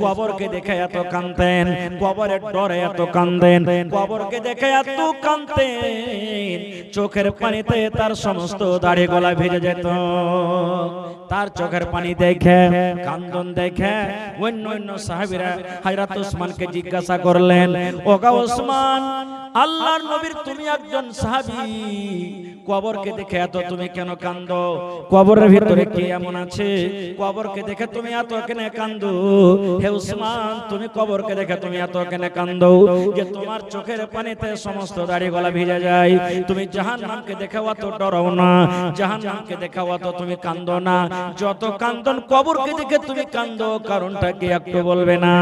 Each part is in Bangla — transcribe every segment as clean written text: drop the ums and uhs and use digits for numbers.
কবরকে দেখে এত কাঁদতেন, কবরের ডরে এত কাঁদেন, কবরকে দেখে এত কাঁদতেন, চোখের পানিতে তার সমস্ত দাড়ি গলা ভিজে যেত। তার চোখের পানি দেখে, কান্দন দেখে অন্য অন্য সাহাবীরা হযরত ওসমানকে জিজ্ঞাসা করলেন, ওগো ওসমান, আল্লাহর নবীর তুমি একজন সাহাবী, কবরকে দেখে এত তুমি কেন কান্দো? কবরের ভিতরে কি এমন আছে কবরকে দেখে তুমি এত কেন কান্দো? হে ওসমান, তুমি কবরকে দেখে তুমি এত কেন কান্দো যে তোমার চোখের পানিতে সমস্ত দাড়ি গলা ভিজে যায়? তুমি জাহান্নামকে দেখে অত ডরাও না, জাহান্নামকে দেখে অত তুমি কান্দো না, যত কান্দন কবরকে দেখে তুমি কান্দো, কারণটা কি একটু বলবে না?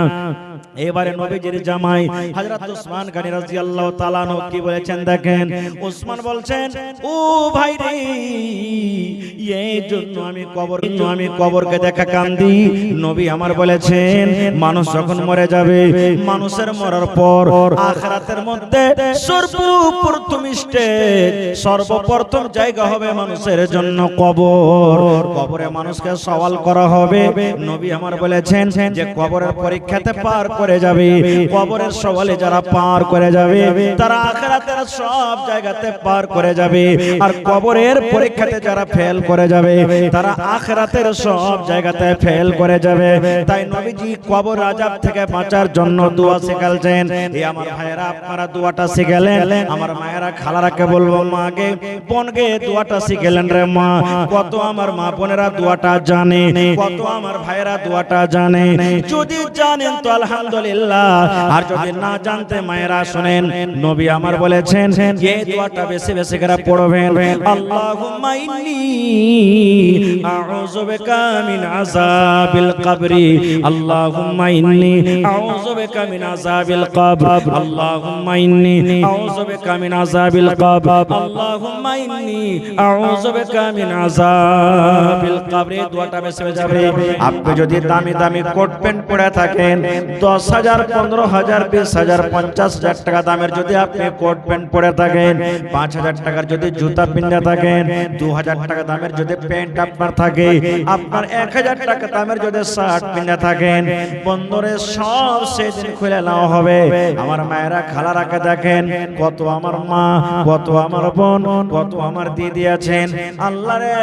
এবারে নবীজির জামাই হযরত ওসমান গনি রাদিয়াল্লাহু তাআলা আনহু কি বলেছেন দেখেন। ওসমান বলছেন, ও ভাই রে, এই জন্য আমি কবরকে দেখা কান্দি। নবী আমার বলেছেন, মানুষ যখন মরে যাবে, মানুষের মরার পর আখিরাতের মধ্যে সর্বপ্রথম স্টেজ, সর্বপ্রথম জায়গা হবে মানুষের জন্য কবর। কবরে মানুষকে সওয়াল করা হবে। নবী আমার বলেছেন যে কবরের পরীক্ষাতে পার করে যাবে, কবরের সওয়ালে যারা পার করে যাবে তারা আখিরাতের সব জায়গাতে পার করে যাবে, আর কবরের পরীক্ষাতে যারা ফেল করে যাবে তারা আখিরাতের সব জায়গাতে ফেল করে যাবে। তাই নবীজি কবর আযাব থেকে বাঁচার জন্য দোয়া শিখালেন। এই আমার ভাইয়েরা, আপনারা দোয়াটা শিখালেন। আমার মায়েরা খালারাকে বলবো, মাকে বোনকে দোয়াটা শিখালেন রে মা। কত আমার মা বোনেরা দোয়াটা জানে, কত আমার ভাইয়েরা দোয়াটা জানে। যদি জানেন তো আলহামদুলিল্লাহ, আর যদি না জানতে মায়েরা শুনেন, নবী আমার বলেছেন এই দোয়াটা বেশি বেশি করে পড়বেন। আল্লাহুম্মা ইন্নী আউযু বিকা মিন আযাবিল কবরি, আল্লাহুম্মা ইন্নী আউযু বিকা মিন আযাবিল কবর, আল্লাহুম্মা ইন্নী আউযু বিকা মিন আযাবিল কবর, আল্লাহুম্মা ইন্নী আউযু বিকা মিন আযাবিল কবর। দোয়াটা বেশি বেশি যাবে। আপনি যদি দামি দামি কোট প্যান্ট পরে থাকেন, 10,000, 15,000, 20,000, 50,000 টাকা দামের যদি আপনি কোট প্যান্ট পরে থাকেন, 5,000 টাকার যদি জুতা পিন্দে থাকেন, 2,000 টাকা দামের যদি প্যান্ট আপনার থাকে, আপনার 1,000 টাকা দামের যদি শার্ট পিন্দে থাকেন, বন্ধুরে সব সেদিন খুলে নেওয়া হবে। আমার মায়েরা খালারাকে দেখেন, কত আমার মা, কত আমার বোন, কত আমার দিদি আছেন, আল্লাহ রে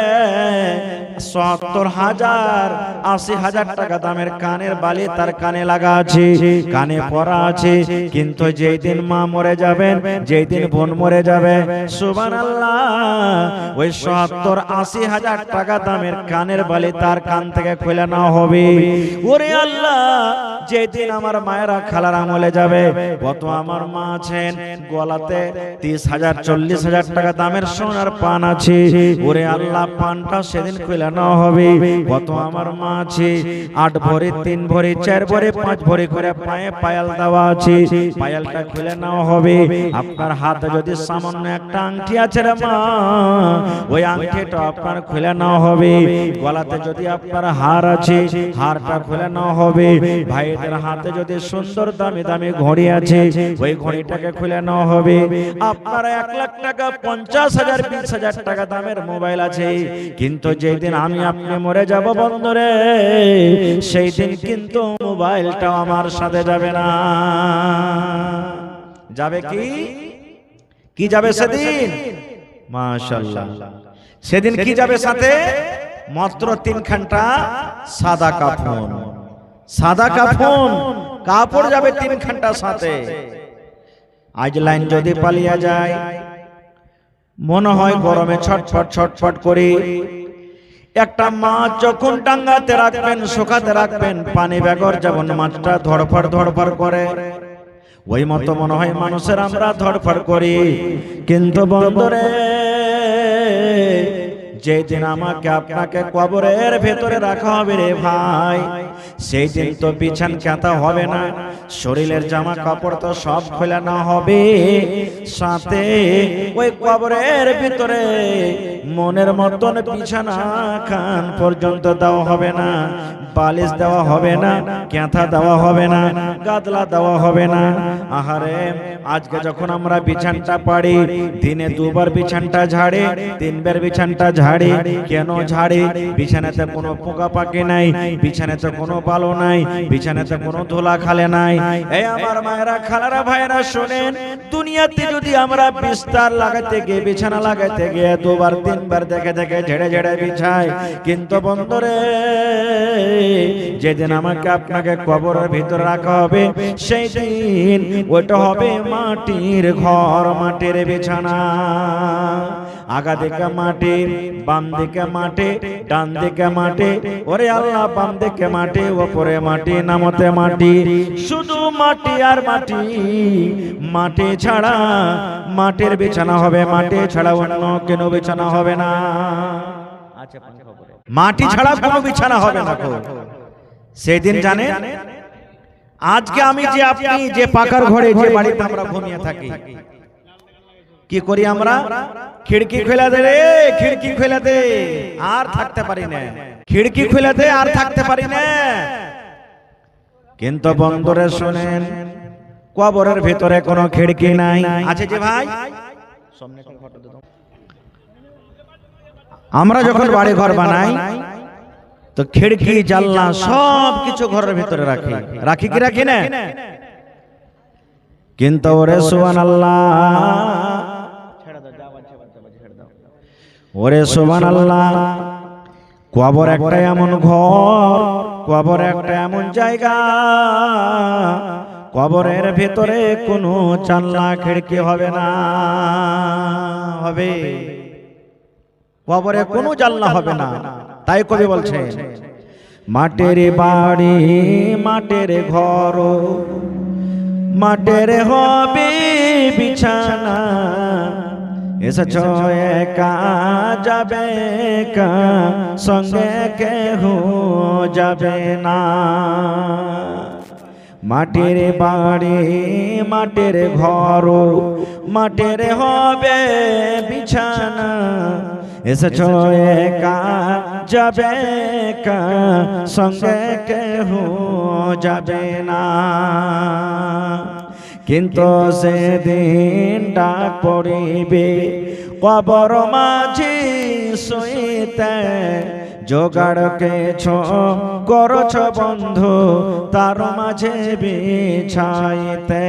70,000, 80,000 টাকা দামের কানের বালি তার কানে লাগা আছে, কানে পরা আছে, কিন্তু যেই দিন মা মরে যাবেন, যেই দিন বোন মরে যাবে, সুবহানাল্লাহ, ওই 70-80,000 টাকা দামের কানের বালি তার কান থেকে খুলে নেওয়া হবে। ওরে আল্লাহ, যেই দিন আমার মায়েরা খালারা মরে যাবে, কত আমার মা আছেন গলাতে 30,000, 40,000 টাকা দামের সোনার পান আছে, ওরে আল্লাহ, পানটা সেদিন খুলে নেওয়া হবে। কত আমার মা আছে 8 ভরি, 3 ভরি, 4 ভরি, 5 ভরি করে পায়ে পায়াল দেওয়া আছে, পায়ালটা খুলে নেওয়া হবে। আপনার হাতে যদি সামান্য একটা আংটি আছে রে মা, ওই আংটিটা আপনার খুলে নেওয়া হবে। গলাতে যদি আপনার হার আছে, হারটা খুলে নেওয়া হবে। ভাইদের হাতে যদি সুন্দর দামি দামি ঘড়ি আছে, ওই ঘড়িটাকে খুলে নেওয়া হবে। আপনার 1 লাখ টাকা, 50,000, 20,000 টাকা দামের মোবাইল আছে, কিন্তু যেই দিন আমি আপনি মরে যাব বন্ধুরে, সেই দিন কিন্তু মোবাইলটাও আমার সাথে যাবে না। যাবে কি? কি যাবে সেদিন? মাশাআল্লাহ, সেদিন কি যাবে সাথে? মাত্র 3 ঘন্টা সাদা কাফন, সাদা কাফন কাপড় যাবে 3 ঘন্টা সাথে। আজ লাইন যদি পালিয়ে যায়, মনে হয় গরমে ছটফট ছটফট করে। একটা মাছ যখন ডাঙ্গাতে রাখবেন, শুকাতে রাখবেন, পানি বেগর যেমন মাছটা ধড়ফড় ধড়ফড় করে, ওই মতো মনে হয় মানুষের আমরা ধড়ফড় করি। কিন্তু বন্ধুরে, যেই দিন আমাকে আপনাকে কবরের ভেতরে রাখা হবে রে ভাই, সেই দিন তো বিছান কাঁথা হবে না, শরীরের জামা কাপড় তো সব খুলে না হবে, সাথে ওই কবরের ভিতরে মনের মতন বিছানা খান পর্যন্ত দেওয়া হবে না, বালিশ দেওয়া হবে না, ক্যাঁথা দেওয়া হবে না, গাদলা দেওয়া হবে না। আহারে আজকে যখন আমরা বিছানটা পাড়ি, দিনে দুবার বিছানটা ঝাড়ে, তিনবার বিছানটা ঝাড়ে। কেন ঝাড়ে? বিছানাতে কোনো পোকা পাকে নাই, বিছানাতে কোনো বালো নাই, বিছানাতে কোনো ধুলা খালে নাই। এই আমার মায়েরা, খালারা, ভাইরা শোনেন, দুনিয়াতে যদি আমরা বিস্তার লাগাতে গিয়ে, বিছানা লাগাতে গিয়ে দুবার তিনবার দেখে দেখে ঝেড়ে ঝেড়ে বিছাই, কিন্তু বন্ধুরে যেদিন আমাকে আপনাকে কবরের ভিতর রাখা হবে, সেই দিন ওটা হবে মাটির ঘর, মাটির বিছানা। আগা দিকে মাটি, বাম দিকে মাটি, ডান দিকে মাটি। ওরে আল্লাহ, বাম দিকে মাটি, ওপরে মাটি, নামতে মাটি, শুধু মাটি আর মাটি। মাটি ছাড়া মাটির বিছানা হবে, মাটি ছাড়া অন্য কোনো বিছানা হবে না। মাটি ছাড়া কোনো বিছানা হবে না। সেদিন জানে, আজকে আমি যে, আপনি যে পাকার ঘরে, যে বাড়িতে আমরা ঘুমিয়ে থাকি, কি করি আমরা? খিড়কি খুলে দে রে, খিড়কি খুলে দে, আর থাকতে পারি না, খিড়কি খুলে দে, আর থাকতে পারি না। কিন্তু বন্ধুরে শুনেন, কবরের ভিতরে কোনো খিড়কি নাই। আছে যে ভাই, আমরা যখন বাড়ি ঘর বানাই তো খিড়কি জানলা সব কিছু ঘরের ভিতরে রাখি, রাখি কি রাখি না? কিন্তু ওরে সুবহানাল্লাহ, ওরে সুবহানাল্লাহ, কবর একটা এমন ঘর, কবর একটা এমন জায়গা, কবরের ভেতরে কোনো জানলা খিড়কি হবে না। হবে? কবরে কোনো জানলা হবে না। তাই কবি বলছে, মাটির বাড়ি, মাটির ঘর, মাটির হবে বিছানা। এসেছ একা, যাবে একা, সঙ্গে কেহ যাবে না। মাটির বাড়ি, মাটির ঘর, মাটির হবে বিছানা। এসেছ একা, যাবে একা, সঙ্গে কেহ যাবে না। কিন্তু সেদিন ডাক পড়িবে কবর মাঝি শুইতে, জোগাড় কেছ করছ বন্ধু তার মাঝে বিছাইতে।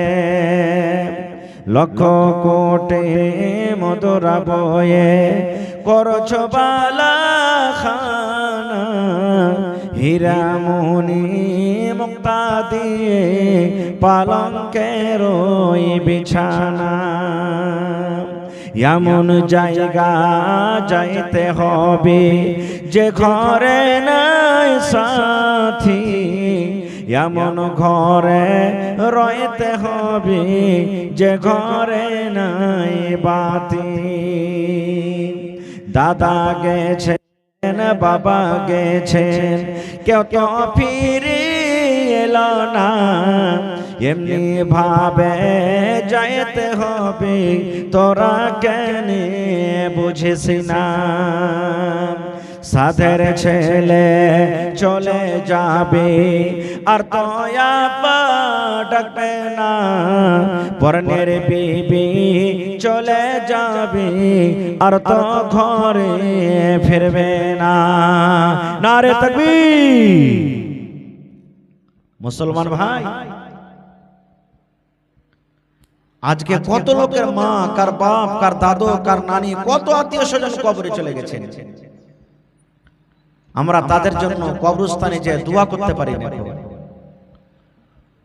লক্ষ কোটি মধুরা বয়ে করছ বালা খানা, হীরা মণি মুক্তা দিয়ে পালঙ্কের ওই বিছানা। এমন জায়গা যাইতে হবে যে ঘরে নাই সাথী, এমন ঘরে রইতে হবে যে ঘরে নাই বাতি। দাদা গেছেন, বাবা গেছেন, কেউ তো ফিরে এলো না। এমনি ভাবে যাইতে হবে, তোরা কেন বুঝিস না? সাধের ছেলে চলে যাবে আর তোয়া ডাকবে না, পরনের বিবি চলে যাবে আর তো ঘরে ফিরবে না। নারে তাকবীর! মুসলমান ভাই, আজকে কত লোকের মা, কার বাপ, কার দাদু, কার নানি, কত আত্মীয় স্বজন কবরে চলে গেছেন। আমরা তাদের জন্য কবরস্থানে যে দোয়া করতে পারি না,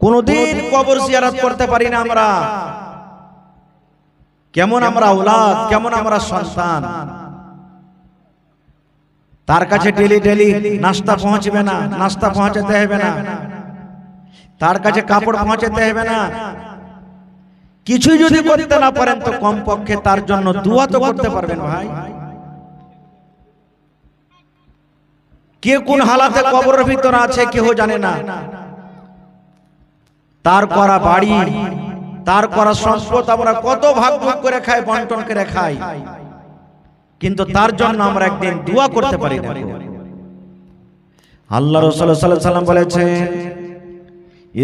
কোনদিন কবর জিয়ারত করতে পারি না। আমরা কেমন আমরা আওলাদ, কেমন আমরা সন্তান। তার কাছে ডেলি ডেলি নাস্তা পৌঁছবে না, নাস্তা পৌঁছাতে হবে না, তার কাছে কাপড় পৌঁছাতে হবে না। কিছু যদি করতে না পারেন তো কমপক্ষে তার জন্য দোয়া তো করতে পারবেন ভাই। কে কোন হালাতে কবরের ভিতর আছে কেউ জানে না। তার করা বাড়ি, তার করা সম্পদ আমরা কত ভাগ ভাগ করে খাই, বন্টন করে খাই, কিন্তু তার জন্য আমরা একদিন দোয়া করতে পারি না। আল্লাহ রাসূল সাল্লাল্লাহু আলাইহি ওয়াসাল্লাম বলেছেন,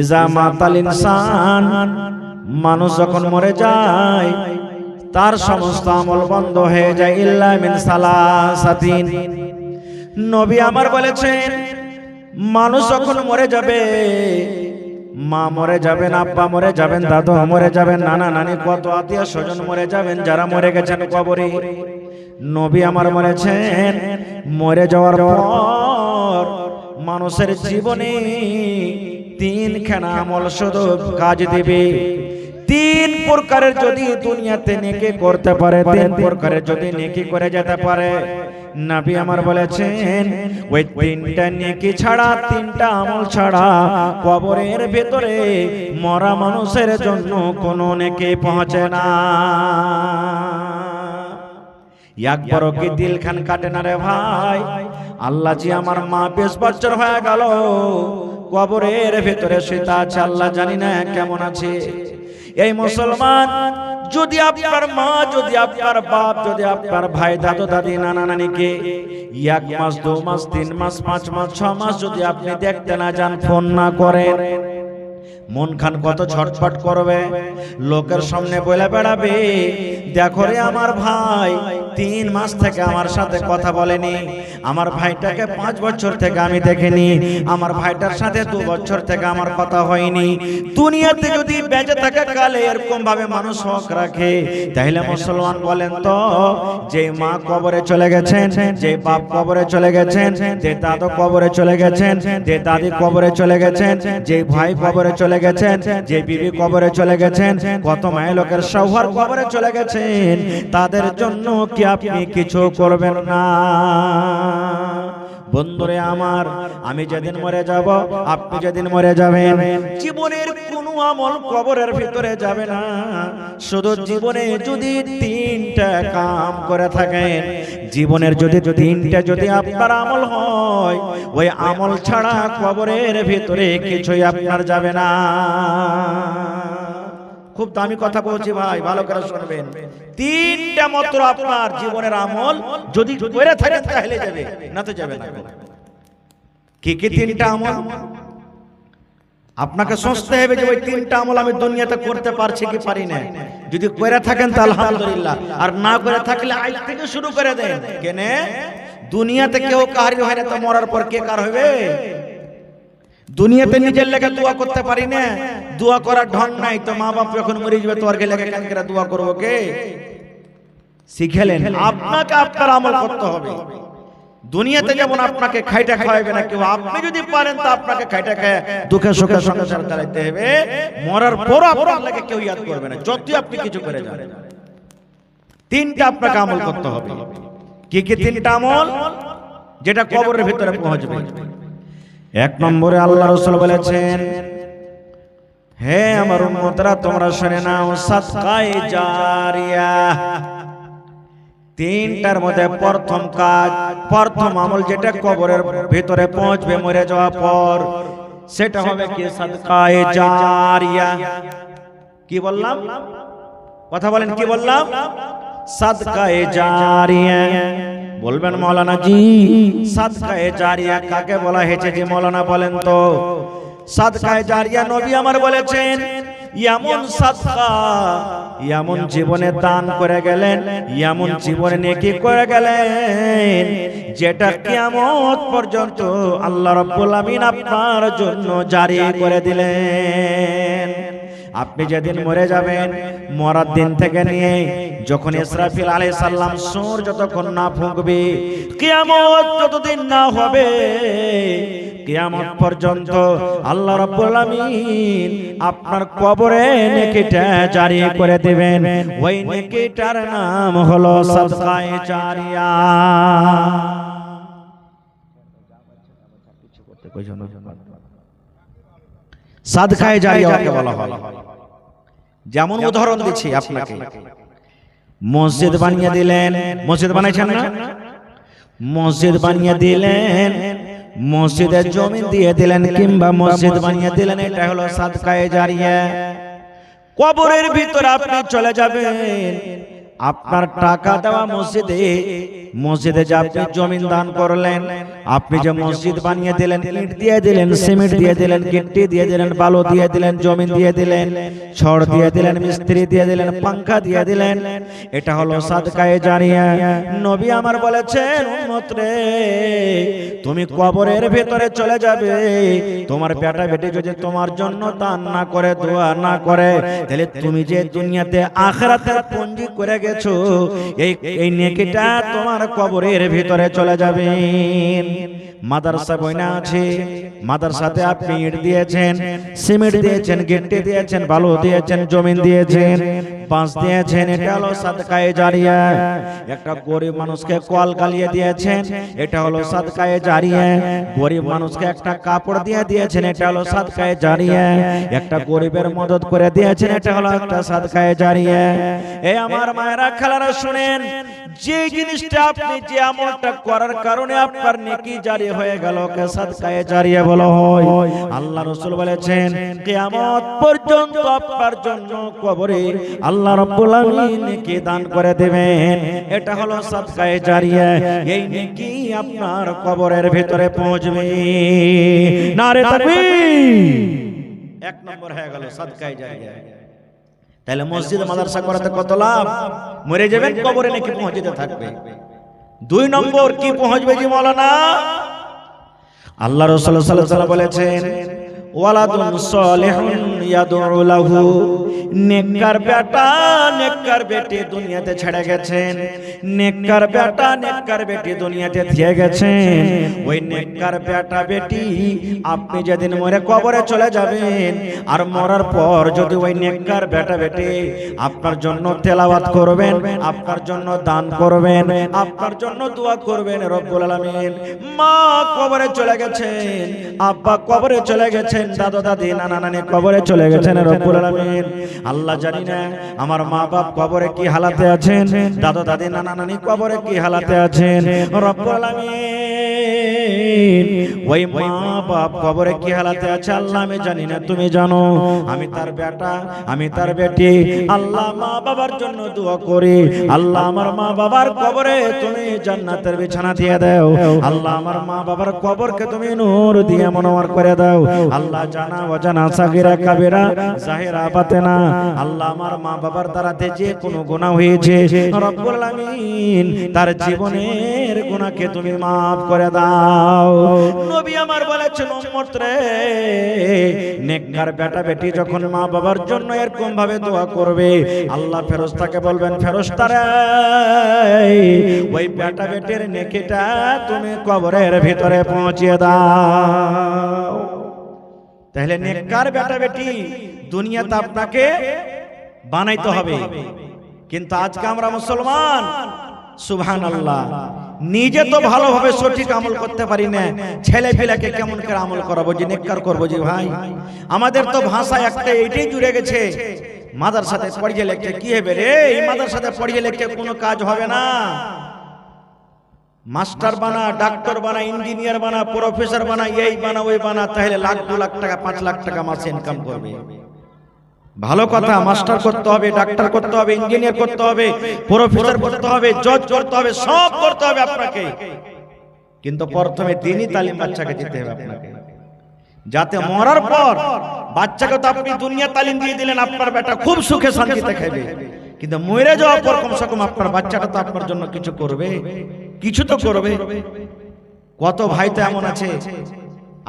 ইজা মাতাল ইনসান, মানুষ যখন মরে যায় তার সমস্ত আমল বন্ধ হয়ে যায়, ইল্লা মিন সালাসাতিন। নবী আমার বলেছেন, মানুষ যখন মরে যাবে, মা মরে যাবেন, আব্বা মরে যাবেন, দাদু মরে যাবেন, নানা নানি, কত আত্মীয় স্বজন মরে যাবেন, যারা মরে গেছেন কবরে। নবী আমার বলেছেন, মরে যাওয়ার পর মানুষের জীবনে তিনখানা আমল শুধু কাজ দিবে। তিন প্রকারের যদি দুনিয়াতে নেকি করতে পারে, তিন প্রকারের যদি নেকি করে যেতে পারে, নবী আমার বলেছেন ওই তিনটা নেকি ছাড়া, তিনটা আমল ছাড়া কবরের ভেতরে মরা মানুষের জন্য কোনো নেকি পৌঁছে না। একবারও কি দিল খান কাটে না রে ভাই? আল্লাহ জি আমার মা 20 বছর হয়ে গেল কবরের ভেতরে শুয়ে আছে, আল্লাহ জানি না কেমন আছে। এই মুসলমান, যদি আপনার মা, যদি আপনার বাপ, যদি আপনার ভাই, দাদু দাদি, নানা নানিকে 1 মাস 2 মাস 3 মাস 5 মাস 6 মাস যদি আপনি দেখতে না যান, ফোন না করেন, মন খান কত ছটফট করবে। লোকের সামনে বলে বেড়াবে, দেখো রে আমার ভাই 3 মাস থেকে আমার সাথে কথা বলেনি, আমার ভাইটাকে 5 বছর থেকে আমি দেখিনি, আমার ভাইটার সাথে 2 বছর থেকে আমার কথা হয়নি। দুনিয়াতে যদি বেঁচে থাকা কালে এরকম ভাবে মানুষ হক রাখে, তাহলে মুসলমান বলেন তো, যে মা কবরে চলে গেছেন, যে বাপ কবরে চলে গেছেন, যে দাদু কবরে চলে গেছেন, যে দাদি কবরে চলে গেছেন, যে ভাই কবরে চলে গেছেন, যে বিবি কবরে চলে গেছেন, কত মায়ের লোকের শৌহর কবরে চলে গেছেন, তাদের জন্য কি আপনি কিছু করবেন না? বন্ধুরে আমার, আমি যেদিন মরে যাব, আপনি যেদিন মরে যাবেন, জীবনের কোনো আমল কবরের ভিতরে যাবে না। শুধু জীবনে যদি 3টা কাম করে থাকেন, জীবনের যদি 3টা যদি আপনার আমল হয়, ওই আমল ছাড়া কবরের ভিতরে কিছুই আপনার যাবে না। খুব দামি কথা বলছি ভাই, ভালো করে শুনবেন। 3টা মাত্র আপনার জীবনের আমল যদি করে থাকেন তাহলে যাবে, না তো যাবে না। কি কি 3টা আমল? আপনাকে সোচতে হবে যে ওই 3টা আমল আমি দুনিয়াতে করতে পারছি কি পারি না। যদি করে থাকেন তো আলহামদুলিল্লাহ, আর না করে থাকলে আজ থেকে শুরু করে দেন। কেনে দুনিয়াতে কেউ কাহারি হয় না, তো মরার পর কে কার হবে? দুনিয়াতে নিজের লেগে দোয়া করতে পারি না, দোয়া করার ঢং নাই, তো মা বাপ যখন মরে যাবে তো আর লেগে কেন করে দোয়া করবো কে? শিখেলেন আপনাকে আপনার আমল করতে হবে। দুনিয়াতে যেমন আপনাকে খাইটা খাওয়াবে না কেউ, আপনি যদি পারেন তো আপনাকে খাইটা খায় দুঃখে সুখে সংসার চালাতে হবে। মরার পর আপনার লাগে কেউ ইয়াদ করবে না, যতই আপনি কিছু করে যান। 3টা আপনাকে আমল করতে হবে। কি কি 3টা আমল যেটা কবরের ভিতরে পৌঁছবে? 1 নম্বরে আল্লাহ রাসূল বলেছেন, হে আমার উম্মতরা তোমরা শুনে নাও, সাদকায়ে জারিয়া। 3টার মধ্যে প্রথম কাজ, প্রথম আমল যেটা কবরের ভিতরে পৌঁছবে মরে যাওয়ার পর, সেটা হবে কি? সাদকায়ে জারিয়া। কি বললাম? কথা বলেন, কি বললাম? সাদকায়ে জারিয়া। বলবেন মৌলানা জি, সাদকায়ে জারিয়া কাকে বলা হয়েছে যে মৌলানা বলেন তো? সাদকায়ে জারিয়া নবী আমার বলেছেন, এমন সাদকা, এমন জীবনে দান করে গেলেন, এমন জীবনে নেকি করে গেলেন, যেটা কিয়ামত পর্যন্ত আল্লাহ রাব্বুল আমিন আপনার জন্য জারি করে দিলেন। আপনি যেদিন মরে যাবেন, মরার দিন থেকে নিয়ে যখন ইসরাফিল আলাইহিস সালাম সূর যতক্ষণ না ফুঁকবে, কিয়ামত যতদিন না হবে, কিয়ামত পর্যন্ত আল্লাহ রাব্বুল আমিন আপনার কবরে নেকিটা জারি করে দিবেন। ওই নেকিটার নাম হলো সাদকায়ে জারিয়া। সাদকায়ে জারিয়া কাকে বলা হয়? যেমন উদাহরণ দিচ্ছি আপনাকে, মসজিদ বানিয়ে দিলেন, মসজিদ বানাইছেন না? মসজিদ বানিয়ে দিলেন, মসজিদের জমি দিয়ে দিলেন, কিংবা মসজিদ বানিয়ে দিলেন, এটা হলো সাদকায়ে জারিয়া। কবরের ভিতরে আপনি চলে যাবেন, আপনার টাকা দেওয়া মসজিদে যে আপনি জমিন দান করলেন, আপনি যে মসজিদ বানিয়ে দিলেন, ইট দিয়ে দিলেন, সিমেন্ট দিয়ে দিলেন, গিট্টি দিয়ে দিলেন, বালু দিয়ে দিলেন, জমিন দিয়ে দিলেন, ছড় দিয়ে দিলেন, মিস্ত্রি দিয়ে দিলেন, পাঙ্খা দিয়ে দিলেন, এটা হলো সাদকায়ে জারিয়া। নবী আমার বলেছেন, উম্মত রে, তুমি কবরের ভেতরে চলে যাবে, তোমার বেটা বেটি যদি তোমার জন্য দান না করে, দোয়া না করে, তাহলে তুমি যে দুনিয়াতে আখিরাতের পুঁজি করে গেছো, এই নেকিটা তোমার কবরের ভিতরে চলে যাবে। মাদ্রাসা বইনা আছে, মাদ্রাসাতে আপনি ইট দিয়েছেন, সিমেন্ট দিয়েছেন, গিট্টি দিয়েছেন, বালু দিয়েছেন, জমিন দিয়েছেন, বাঁশ দিয়েছেন, এটা হলো সাদকায়ে জারিয়া। একটা গরিব মানুষকে কল গালিয়ে দিয়েছেন, এটা হলো সাদকায়ে জারিয়া। গরিব মানুষকে একটা কাপড় দিয়ে দিয়েছেন, এটা হলো সাদকায়ে জারিয়া। একটা গরিবের মদদ করে দিয়েছেন, এটা হলো একটা সাদকায়ে জারিয়া। এই আমার মায়েরা খালারা শুনেন, যে জিনিসটা আপনি যে আমলটা করার কারণে আপনার নেকি জারি হয়ে গেল, কে সাদকায়ে জারিয়া বলা হয়। আল্লাহ রাসূল বলেছেন, কিয়ামত পর্যন্ত আপনার জন্য কবরে আল্লাহ রাব্বুল আলামিন নেকি দান করে দেবেন, এটা হলো সাদকায়ে জারিয়া। এই নেকি আপনার কবরের ভিতরে পৌঁছবে। নারে তাকবীর। এক নম্বর হয়ে গেল সাদকায়ে জারিয়া। তাহলে মসজিদ মাদ্রাসা করাতে কত লাভ, মরে যাবেন কবরে নাকি পৌঁছতে থাকবে। দুই নম্বর কি পৌঁছবে জি মাওলানা? আল্লাহ রাসূল সাল্লাল্লাহু আলাইহি ওয়াসাল্লাম বলেছেন, ওয়ালাদুন সালিহুন ইয়াদউ লাহু, নেককার বেটা নেককার বেটি দুনিয়াতে ছেড়ে গেছেন, নেককার বেটা নেককার বেটি দুনিয়াতে দিয়ে গেছেন। ওই নেককার বেটা বেটি আপনি যেদিন মরে কবরে চলে যাবেন, আর মরার পর যদি ওই নেককার বেটা বেটি আপনার জন্য তেলাওয়াত করবেন, আপনার জন্য দান করবেন, আপনার জন্য দোয়া করবেন, রব্বুল আলামিন, মা কবরে চলে গেছেন, আব্বা কবরে চলে গেছেন, দাদা দাদি নানা নানি কবরে চলে গেছেন, রব্বুল আলামিন, আল্লাহ জানি না আমার মা বাপ কবরে কি হালাতে আছেন, দাদা দাদি নানা নানি কবরে কি হালাতে আছেন, রব্বুল আলামিন, ওই মা বাপ কবরে কি হালাতে আছে আল্লাহ আমি জানি না, তুমি জানো। আমি তার বেটা, আমি তার বেটি, আল্লাহ মা বাবার জন্য দোয়া করি, আল্লাহ আমার মা বাবার কবরে তুমি জান্নাতের বিছানা দিয়ে দাও, আল্লাহ আমার মা বাবার কবরকে তুমি নূর দিয়ে মনোয়ার করে দাও, আল্লাহ জানা অজানা সাগীরা কাবীরা জাহিরা বাতিনা, আল্লাহ আমার মা বাবার দ্বারাতে যে কোনো গুনাহ হয়েছে, রব্বুল আলামিন তার জীবনের গুনাহকে তুমি maaf করে দাও। নবী আমার বলেছেন, উম্মত রে, নেককার বেটা বেটি যখন মা বাবার জন্য এরকম ভাবে দোয়া করবে, আল্লাহ ফেরেশতাকে বলবেন, ফেরেশতারা ওই বেটা বেটির নেকিটা তুমি কবরের ভিতরে পৌঁছিয়ে দাও। তাহলে নেককার বেটা বেটি দুনিয়াতে আপনাকে বানাইতে হবে, কিন্তু আজকে আমরা মুসলমান সুবহানাল্লাহ নিজে তো ভালোভাবে সঠিক আমল করতে পারি না, ছেলে পেলেকে কেমন করে আমল করাবো, যে নেককার করবো যে ভাই। আমাদের তো ভাষা একটা এইটাই জুড়ে গেছে, মাদ্রাসাতে পড়িয়ে লিখতে কি হবে রে, এই মাদ্রাসাতে পড়িয়ে লিখতে কোনো কাজ হবে না, মাস্টার বানা, ডাক্তার বানা, ইঞ্জিনিয়ার বানা, প্রফেসর বানা, এই বানা ওই বানা, তাহলে লাখ 2 লাখ টাকা 5 লাখ টাকা মাসে ইনকাম করবে। ভালো কথা, মাস্টার করতে হবে, ডাক্তার করতে হবে, ইঞ্জিনিয়ার করতে হবে, প্রফেসর করতে হবে, জজ করতে হবে, সব করতে হবে আপনাকে, কিন্তু প্রথমে দিনই তালিম বাচ্চাকে দিতে হবে আপনাকে, যাতে মরার পর বাচ্চাকে তো আপনি দুনিয়া তালিম দিয়ে দিলেন, আপনার বেটা খুব সুখে শান্তিতে খাবে, কিন্তু মরে যাওয়ার পর কমসে কম আপনার বাচ্চাটা তো আপনার জন্য কিছু করবে, কিছু তো করবে। কত ভাই তো এমন আছে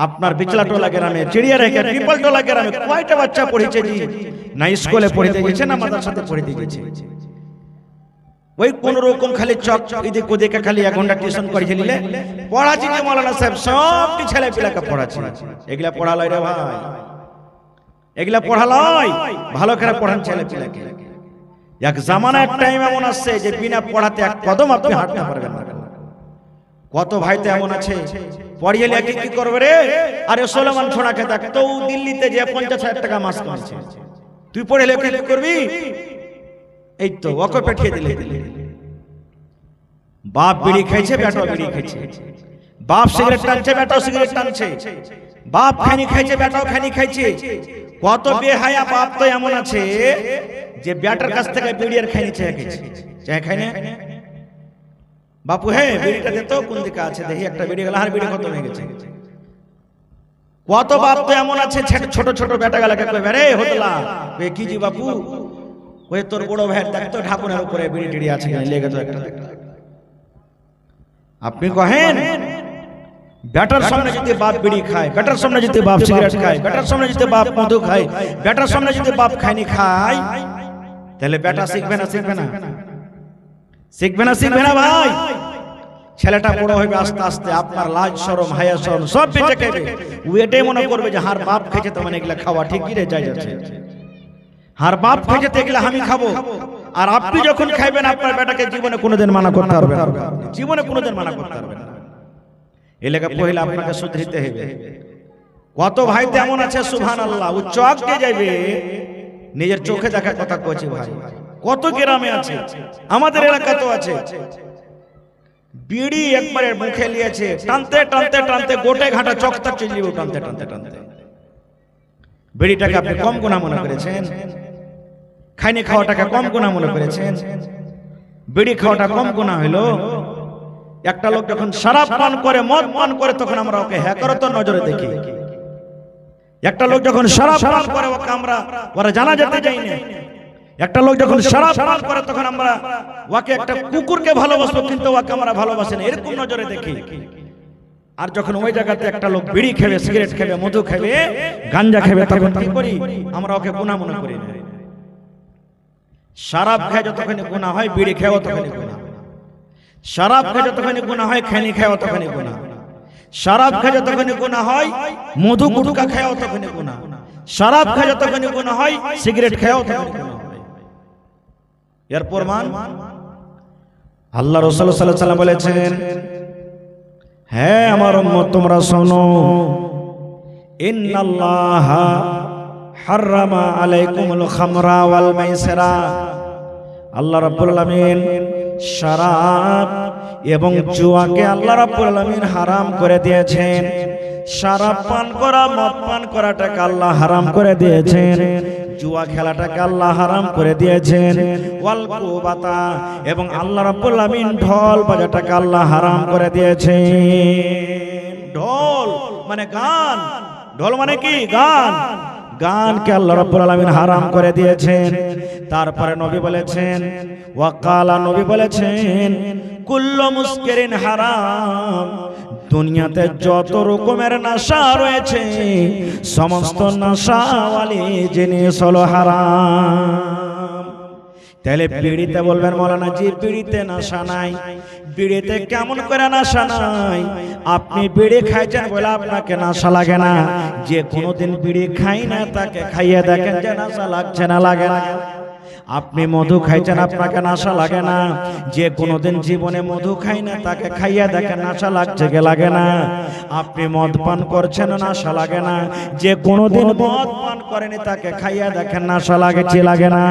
আপনার বিচলাটোলা গ্রামে, চিড়িয়ারেখা ট্রিপলটোলা গ্রামে কয়টা বাচ্চা পড়েছে জি, না স্কুলে পড়তে গেছে না মাদ্রাসাতে পড়তে গেছে, ওই কোন রকম খালি চক এদিক ওদিকে খালি 1 ঘন্টা টিউশন করেছে নিলে পড়াচ্ছি যে মাওলানা সাহেব সবটি ছেলে পিলাকে পড়াচ্ছি, এগুলা পড়া লয় রে ভাই, এগুলা পড়া লয়, ভালো করে পড়ান ছেলে পিলাকে। এক জামানা এক টাইম এমন আসছে যে বিনা পড়াতে এক কদম আপনি হাঁটতে পারবেন না। কত ভাই তো এমন আছে পড়িয়ে লেখে কি করবে রে, আরে সোলেমান ছোড়াকে দেখ তো দিল্লিতে যে 50,000 টাকা মাস কামাচ্ছে, তুই পড়ে লেখে কি করবি, এই তো ওকে পাঠিয়ে দিলে। বাপ বিড়ি খাইছে, বেটা বিড়ি খাইছে, বাপ সিগারেট টানছে, বেটাও সিগারেট টানছে, বাপ খানি খাইছে, বেটাও খানি খাইছে। কত বেহায়া বাপ তো এমন আছে যে ব্যাটার কাছ থেকে বিড়ি আর খাইনি চায় খাইনি বাপু হে বিড়িটা দে তো কোন দিকে আছে দেখি একটা বিড়ি গেল আর বিড়ি খতম হয়ে গেছে কত বাপ তো এমন আছে ছোট ছোট বেটা গেলাকে কই রে হতলা বে কি জি বাপু ওই তোর বড় ভাই দেখ তো ঢাকুনের উপরে বিড়ি টিড়ি আছে লেগে তো একটা আপনি কহেন বেটার সামনে যদি বাপ বিড়ি খায় বেটার সামনে যদি বাপ সিগারেট খায় বেটার সামনে যদি বাপ মধু খায় বেটার সামনে যদি বাপ খায়নি খায় তাহলে বেটা শিখবে না শিখবে না ভাই ছেলেটা বড় হবে আস্তে আস্তে আপনার লাজ শরম হায়া শরম সব বেঁচে খাবে ও এটাই মনে করবে যে হার বাপ খেয়েছে তো মানে এগুলা খাওয়া ঠিক কি রে যাই যাচ্ছে হার বাপ খেয়েছে তো এগুলা আমি খাবো আর আপনি যখন খাইবেন আপনার বেটাকে জীবনে কোনোদিন মানা করতে পারবেন না জীবনে কোনোদিন মানা করতে পারবেন না এলাকা পহিলা আপনাকে শুধরিতে হবে কত ভাই তেমন আছে সুবহানাল্লাহ ও চোখ দিয়ে যাবে নিজের চোখে দেখা কথা কইছি ভাই কত গ্রামে আছে আমাদের এলাকাতেও আছে বিড়ি একবারে মুখে নিয়েছে টানতে টানতে টানতে গোটে ঘাটা চোখ তক চলে যাবে টানতে টানতে টানতে বিড়িটাকে আপনি কম গুনাহ মনে করেছেন খাইনি খাওয়াটাকে কম গুনাহ মনে করেছেন বিড়ি খাওয়াটা কম গুনাহ হলো একটা লোক যখন শরাব পান করে মদ পান করে তখন আমরা ওকে হ্যাকরত নজরে দেখি একটা লোক যখন শরাব পান করে ওকে আমরা ওরা জানা যেতে যাই না একটা লোক যখন শরাব পান করে তখন আমরা ওকে একটা কুকুরকে ভালোবাসবো কিন্তু ওকে আমরা ভালোবাসি না এরকম নজরে দেখি আর যখন ওই জায়গাতে একটা লোক বিড়ি খাবে সিগারেট খাবে মধু খাবে গাঞ্জা খাবে তখন কি করি আমরা ওকে গুনাহ মনে করি না শরাব খায় যতক্ষণ গুনাহ হয় বিড়ি খায় ততক্ষণ গুনাহ শরাব খায় যতক্ষণ গুনাহ হয় খৈনি খায় ততক্ষণ গুনাহ শরাব খায় যতক্ষণ গুনাহ হয় মধু গুটকা খায় ততক্ষণ গুনাহ শরাব খায় যতক্ষণ গুনাহ হয় সিগারেট খায় ততক্ষণ গুনাহ এর প্রমাণ আল্লাহ রাসূল সাল্লাল্লাহু আলাইহি ওয়াসাল্লাম বলেছেন হ্যাঁ আমার উম্মত তোমরা শোনো ইন্নাল্লাহা হারামা আলাইকুমুল খামরা ওয়াল মাইসিরা আল্লাহ রাব্বুল আলামিন শরাব এবং জুয়াকে আল্লাহ রাব্বুল আলামিন হারাম করে দিয়েছেন শরাব পান করা মদ পান করাটাকে আল্লাহ হারাম করে দিয়েছেন জুয়া খেলাটাকে আল্লাহ হারাম করে দিয়েছেন ওয়াল কুবাতা এবং আল্লাহ রাব্বুল আলামিন ঢোল বাজাটাকে আল্লাহ হারাম করে দিয়েছেন ঢোল মানে গান ঢোল মানে কি গান গানকে আল্লাহ রাব্বুল আলামিন হারাম করে দিয়েছেন তারপরে নবী বলেছেন ওয়াকালা নবী বলেছেন কুল্লু মুসকিরিন হারাম দুনিয়াতে যত রকমের নেশা রয়েছে সমস্ত নেশাওয়ালি জিনিস হলো হারাম তাহলে বিড়িতে বলবেন মাওলানা জি বিড়িতে নেশা নাই বিড়িতে কেমন করে নেশা নাই আপনি বিড়ি খাইছেন বলে আপনাকে নেশা লাগে না যে কোনোদিন বিড়ি খাই না তাকে খাইয়ে দেখেন যে নেশা লাগছে না লাগে না আপনি মধু খাইছেন আপনাকে নেশা লাগে না যে কোনোদিন জীবনে মধু খাই না তাকে খাইয়ে দেখেন নেশা লাগছে কি লাগে না আপনি মদ পান করছেন নেশা লাগে না যে কোনোদিন মদ পান করেনি তাকে খাইয়ে দেখেন নেশা লাগে কি লাগে না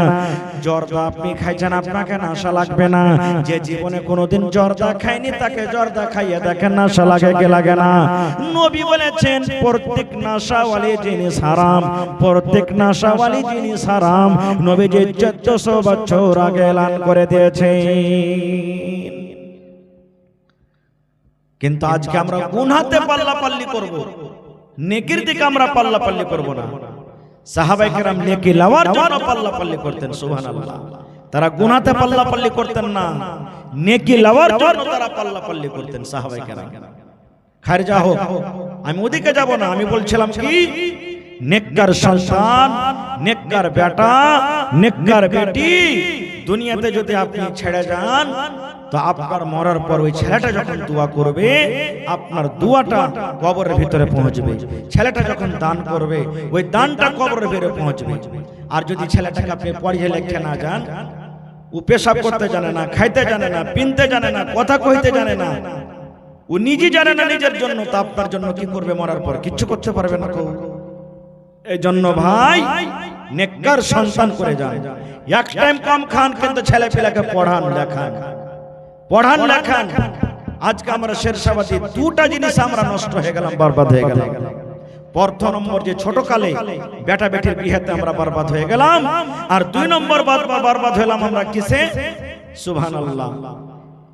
জর্দা আপনি খাইছেন আপনাকে নেশা লাগবে না যে জীবনে কোনোদিন জর্দা খায়নি তাকে জর্দা খাইয়ে দেখেন নেশা লাগে কি লাগে না নবী বলেছেন প্রত্যেক নেশাওয়ালি জিনিস হারাম প্রত্যেক নেশাওয়ালি জিনিস হারাম নবী যে 1400 বছর আগে এলান করে দিয়েছেন কিন্তু আজকে আমরা গুনাহতে পাল্লাপাল্লি করব নেকির দিকে আমরা পাল্লাপাল্লি করব না সাহাবায়ে কেরাম নেকি লওয়ার জন্য পাল্লাপাল্লি করতেন সুবহানাল্লাহ তারা গুনাহতে পাল্লাপাল্লি করতেন না নেকি লওয়ার জন্য তারা পাল্লাপাল্লি করতেন সাহাবায়ে কেরাম খায়র যা হোক আমি ওদিকে যাব না আমি বলছিলাম কি নেককার সন্তান নেককার বেটা নেককার বেটি দুনিয়াতে যদি আপনি ছেড়ে যান তো আপনার মরার পর ওই ছেলেটা যখন দোয়া করবে আপনার দোয়াটা কবরের ভিতরে পৌঁছবে ছেলেটা যখন দান করবে ওই দানটা কবরের ভিতরে পৌঁছবে আর যদি ছেলেটাকে আপনি পড়িয়ে লেখে না যান ও পেশাব করতে জানে না খাইতে জানে না পিনতে জানে না কথা কইতে জানে না ও নিজে জানে না নিজের জন্য তো আপনার জন্য কি করবে মরার পর কিচ্ছু করতে পারবে না কেউ এই জন্য ভাই নেককার সন্তান করে যান এক টাইম কম খান কিন্তু ছেলে পেলেকে পড়ান লেখান আজকে আমরা শেরশাবাদী দুটা জিনিস আমরা নষ্ট হয়ে গেলাম বরবাদ হয়ে গেলাম প্রথম নম্বর যে ছোট কালে বেটা বেটির বিয়েতে আমরা বরবাদ হয়ে গেলাম, আর 2 নম্বর বরবাদ হলাম আমরা কিসে? সুবহানাল্লাহ।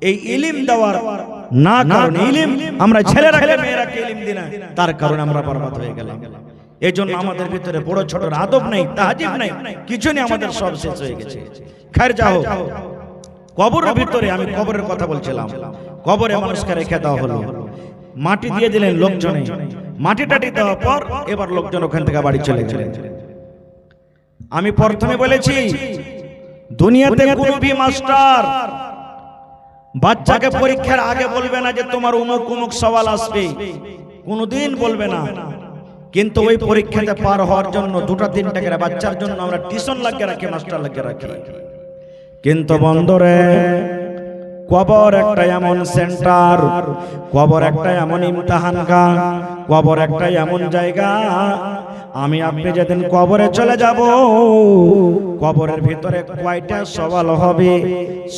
এই ইলম দেওয়ার না কারণে, ইলম আমরা ছেলেরাকে মেয়েরাকে ইলম দিই না, তার কারণে আমরা বরবাদ হয়ে গেলাম। এই জন্য আমাদের ভিতরে বড় ছোট আদব নাই, তাহজিব নাই, কিছু নেই, আমাদের সব শেষ হয়ে গেছে। খায়ের যাও, কবরের ভিতরে, আমি কবরের কথা বলছিলাম, কবরে মানুষকে রেখে দেওয়া হলো, মাটি দিয়ে দিলেন লোকজনে, মাটি টাটি দেওয়ার পর এবার লোকজন ওখান থেকে বাড়ি চলে গেলেন। আমি প্রথমে বলেছি, দুনিয়াতে কোনো বি মাস্টার বাচ্চাকে পরীক্ষার আগে বলবে না যে তোমার অমুক অমুক সওয়াল আসবে, কোনোদিন বলবে না। কিন্তু ওই পরীক্ষাতে পার হওয়ার জন্য 2-3টা করে বাচ্চার জন্য আমরা টিউশন লাগিয়ে রাখি, মাস্টার লাগিয়ে রাখি। কিন্তু বন্ধুরে, কবর একটা এমন সেন্টার, কবর একটা এমন ইমতিহানগাহ, কবর একটা এমন জায়গা, আমি আপনি যেদিন কবরে চলে যাব, কবরের ভিতরে কয়টা সওয়াল হবে,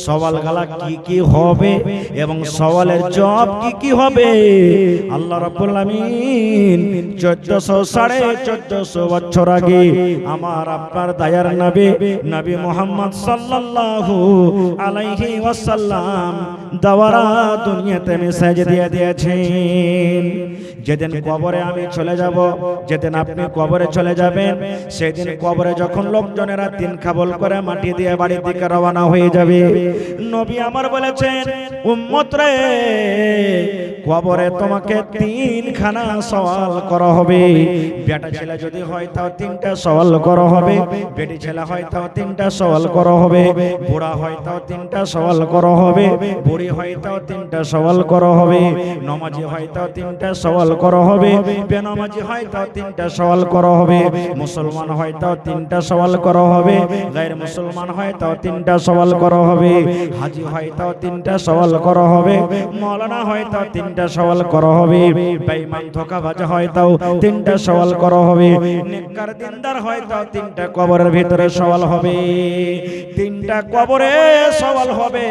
সওয়ালগুলা কি কি হবে এবং সওয়ালের জবাব কি কি হবে, আল্লাহ রাব্বুল আমিন 1400-1450 বছর আগে আমার আপনার দয়ার নবী নবী মুহাম্মদ সাল্লাল্লাহু আলাইহি ওয়াসাল্লাম দাওয়ারা দুনিয়াতে মেসেজ দিয়ে দিয়েছেন। যেদিন কবরে আমি চলে যাব, যেদিন আপনি কবরে চলে যাবেন, সেদিন কবরে যখন লোকজনেরা 3 খাবল করে মাটি দিয়ে বাড়ির দিকে রওনা হয়ে যাবে, নবী আমার বলেছেন, উম্মত রে, কবরে তোমাকে 3খানা সওয়াল করা হবে। বেটা ছেলে যদি হয় তাও 3টা সওয়াল করা হবে, বেটি ছেলে হয় তাও 3টা সওয়াল করা হবে, বুড়া হয় তাও 3টা সওয়াল করা হবে, বুড়ি হয় তাও 3টা সওয়াল করা হবে, নমাজি হয় তাও 3টা সওয়াল করা হবে, বেনামাজি হয় তাও 3টা সওয়াল করা হবে, মুসলমান হয় তাও 3টা সওয়াল করা হবে, গায়র মুসলমান হয় তাও 3টা সওয়াল করা হবে, হাজী হয় তাও 3টা সওয়াল করা হবে, মাওলানা হয় তাও 3টা সওয়াল করা হবে, বেঈমান ধোঁকাবাজ হয় তাও 3টা সওয়াল করা হবে, নেককার দিনদার হয় তাও 3টা কবরের ভিতরে সওয়াল হবে। 3টা কবরে সওয়াল হবে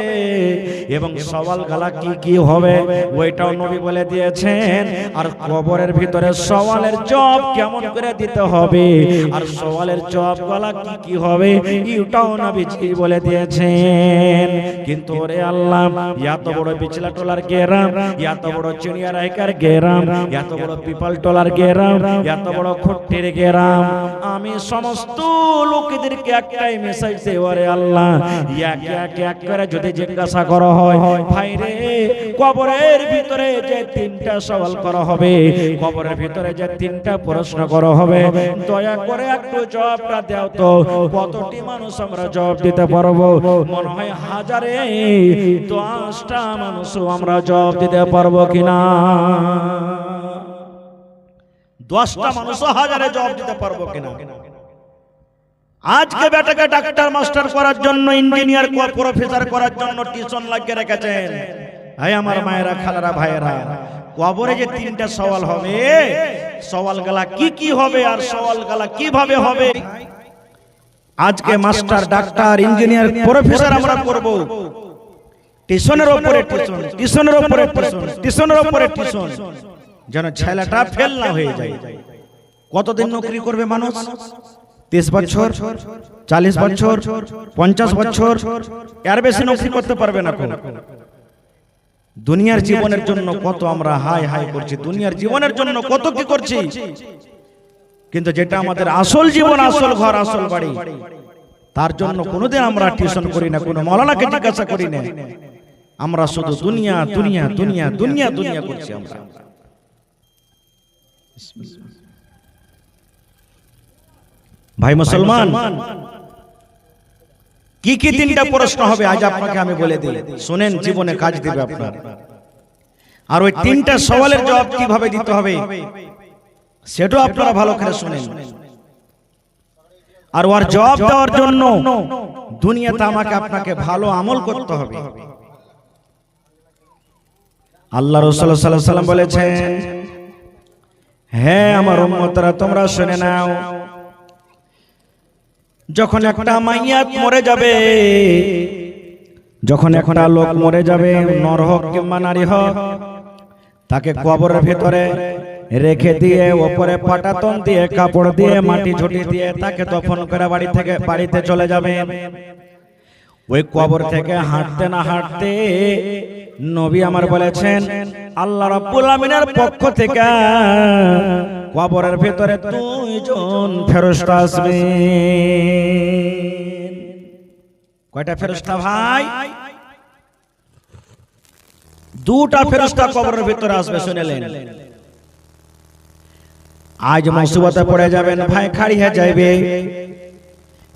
এবং সওয়াল গালা কি কি হবে ওইটাও নবী বলে দিয়েছেন। আর কবরের ভিতরে সওয়ালের জবাব কেমন করে দিতে হবে আর সওয়ালের জবাব গালা কি কি হবে এটাও নবীজি বলে দিয়েছেন। কিন্তু ওরে আল্লাহ, এত বড় বিচলা টোলার গেরাম, এত বড় চিনিয়া রাইকার গেরাম, এত বড় পিপাল টোলার গেরাম, এত বড় খুঁটির গেরাম, আমি সমস্ত লোকেদেরকে একটাই মেসেজ দেই, ওরে আল্লাহ, এক করে যদি জিজ্ঞাসা করা হয়, ভাই রে, কবরের ভিতরে যে 3টা সওয়াল করা হবে, কবরের ভিতরে যে 3টা প্রশ্ন করা হবে, দয়া করে একটু জবাবটা দাও তো, কতটি মানুষ আমরা জবাব দিতে পারবো? মনে হয় 1000-10টা মানুষও আমরা জবাব দিতে পারবো কিনা? 10টা মানুষও 1000-এ জবাব দিতে পারবো কিনা? আজকে বেটাকে ডাক্তার মাস্টার করার জন্য, ইঞ্জিনিয়ার প্রফেসর করার জন্য টিউশন লাগিয়ে রেখেছেন। হায় আমার মায়েরা, খালারা, ভাইয়েরা, কবরে যে 3টা সওয়াল হবে, সওয়ালগুলা কি কি হবে আর সওয়ালগুলা কিভাবে হবে? আজকে মাস্টার, ডাক্তার, ইঞ্জিনিয়ার, প্রফেসর আমরা করব, টিউশনের উপরে টিউশন, টিউশনের উপরে টিউশন, টিউশনের উপরে টিউশন, যেন ছেলেটা ফেল না হয়ে যায়। কতদিন নকরি করবে মানুষ? 30 বছর, 40 বছর, 50 বছর, এর বেশি নকরি করতে পারবে না। দুনিয়ার জীবনের জন্য কত আমরা হাই হাই করছি, দুনিয়ার জীবনের জন্য কত কি করছি, কিন্তু যেটা আমাদের আসল জীবন, আসল ঘর, আসল বাড়ি, তার জন্য কোনোদিন আমরা টিউশন করি না, কোনো মাওলানাকে জিজ্ঞাসা করি না। আমরা শুধু দুনিয়া দুনিয়া দুনিয়া দুনিয়া দুনিয়া করছি আমরা। ভাই মুসলমান, কি কি 3টা প্রশ্ন হবে আজ আপনাকে আমি বলে দিই, শুনেন, জীবনে কাজ দিবে আপনার। আর ওই 3টা সওয়ালের জবাব কিভাবে দিতে হবে সেটাও আপনারা ভালো করে শুনেন। আর ওর জবাব দেওয়ার জন্য দুনিয়াতে আমাকে আপনাকে ভালো আমল করতে হবে। আল্লাহ রাসূল সাল্লাল্লাহু আলাইহি ওয়াসাল্লাম বলেছেন, হ্যাঁ আমার উম্মতরা, তোমরা শুনে নাও, যখন একটা মাইয়াত মরে যাবে, যখন একটা লোক মরে যাবে, নর হোক কিংবা নারী হোক, তাকে কবরের ভিতরে রেখে দিয়ে ওপরে পাটাতন দিয়ে কাপড় দিয়ে মাটি ঝুটি দিয়ে তাকে দফন করে বাড়িতে চলে যাবেন। ওই কবর থেকে হাঁটতে না হাঁটতে নবী আমার বলেছেন আল্লাহ রাব্বুল আমিনের পক্ষ থেকে কবরের ভিতরে দুইজন ফেরেশতা আসবে। কয়টা ফেরেশতা ভাই? দুটা ফেরেশতা কবরের ভিতরে আসবে। শুনলেন? আজ মুসিবতে পড়ে যাবেন ভাই, খাড়িয়ে যাবে।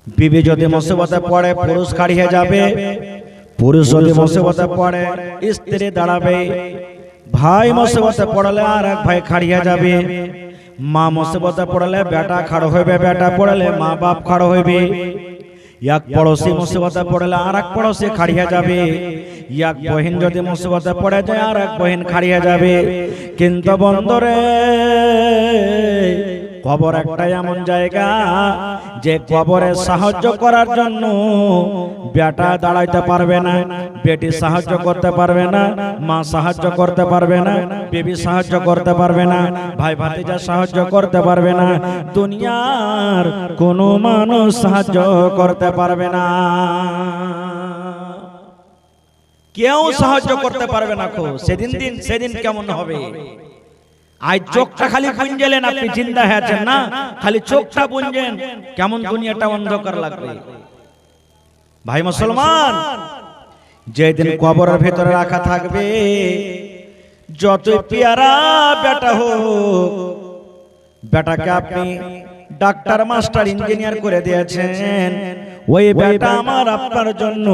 বিবি যদি মুসিবতে পড়ে পুরুষ খাড়িয়ে যাবে, পুরুষ যদি মুসিবতে পড়ে স্ত্রী দাঁড়াবে। ভাই মুসিবতে পড়লে আর এক ভাই খাড়িয়ে যাবে। মা মুসিবতে পড়লে বেটা খাড়ো হইবে, বেটা পড়লে মা বাপ খাড়ো হইবে। এক পড়োশি মুসিবতে পড়লে আর এক পড়োশি খাড়িয়ে যাবে। এক বহিন যদি মুসিবতে পড়ে যায় আর এক বহিন খাড়িয়ে যাবে। কিন্তু বন্ধুরে, কবর একটা এমন জায়গা যে কবরে সাহায্য করার জন্য বেটা দাঁড়াইতে পারবে না, বেটি সাহায্য করতে পারবে না, মা সাহায্য করতে পারবে না, বেবি সাহায্য করতে পারবে না, ভাই ভাতিজা সাহায্য করতে পারবে না, দুনিয়ার কোনো মানুষ সাহায্য করতে পারবে না, কেউ সাহায্য করতে পারবে না। সেদিন কেমন হবে? আজ চোখটা খালি বুঞ্জেলেন, আপনি জিন্দা আছেন না, খালি চোখটা বুঞ্জেন, কেমন দুনিয়াটা অন্ধকার লাগবে। ভাই মুসলমান, যেদিন কবরের ভেতরে রাখা থাকবে, যতই পেয়ারা বেটা হোক, বেটাকে আপনি ডাক্তার মাস্টার ইঞ্জিনিয়ার করে দিয়েছেন, ওই বেটা আমার আপনার জন্য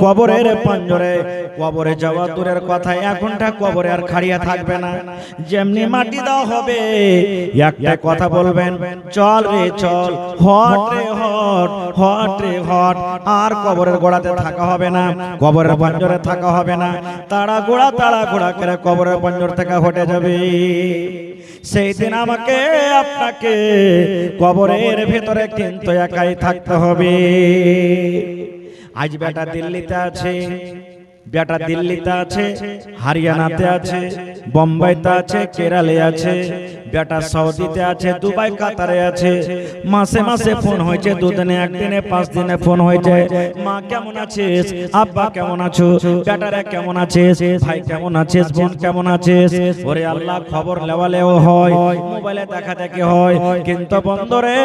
কবরের পাঞ্জরে, কবরে যাওয়া দূরের কথা, এক ঘন্টা কবরে আর খাড়িয়া থাকবে না। যেমনি মাটি দেওয়া হবে, একটা কথা বলবেন, চল রে চল, হট রে হট, হট রে হট। আর কবরের গোড়াতে থাকা হবে না, কবরের পাঞ্জরে থাকা হবে না, তাড়া গোড়া করে কবরের পাঞ্জর থেকে হটে যাবে। সেই দিন আমাকে আপনাকে কবরের ভেতরে কিন্তু একাই থাকতে হবে। আজ বেটা দিল্লিতে আছে, বেটা দিল্লিতে আছে, হরিয়ানাতে আছে, বোম্বাইতে আছে, কেরালে আছে, বেটা সৌদিতে আছে, দুবাই কাতারে আছে। মাসে মাসে ফোন হয়েছে, দুদিনে একদিনে 5 দিনে ফোন হয়েছে, মা কেমন আছিস, আব্বা কেমন আছো, বেটারা কেমন আছিস, ভাই কেমন আছিস, বোন কেমন আছিস। ওরে আল্লাহ, খবর লেওয়ালেও হয়, মোবাইলে দেখা দেখি হয়, কিন্তু বন্ধুরে,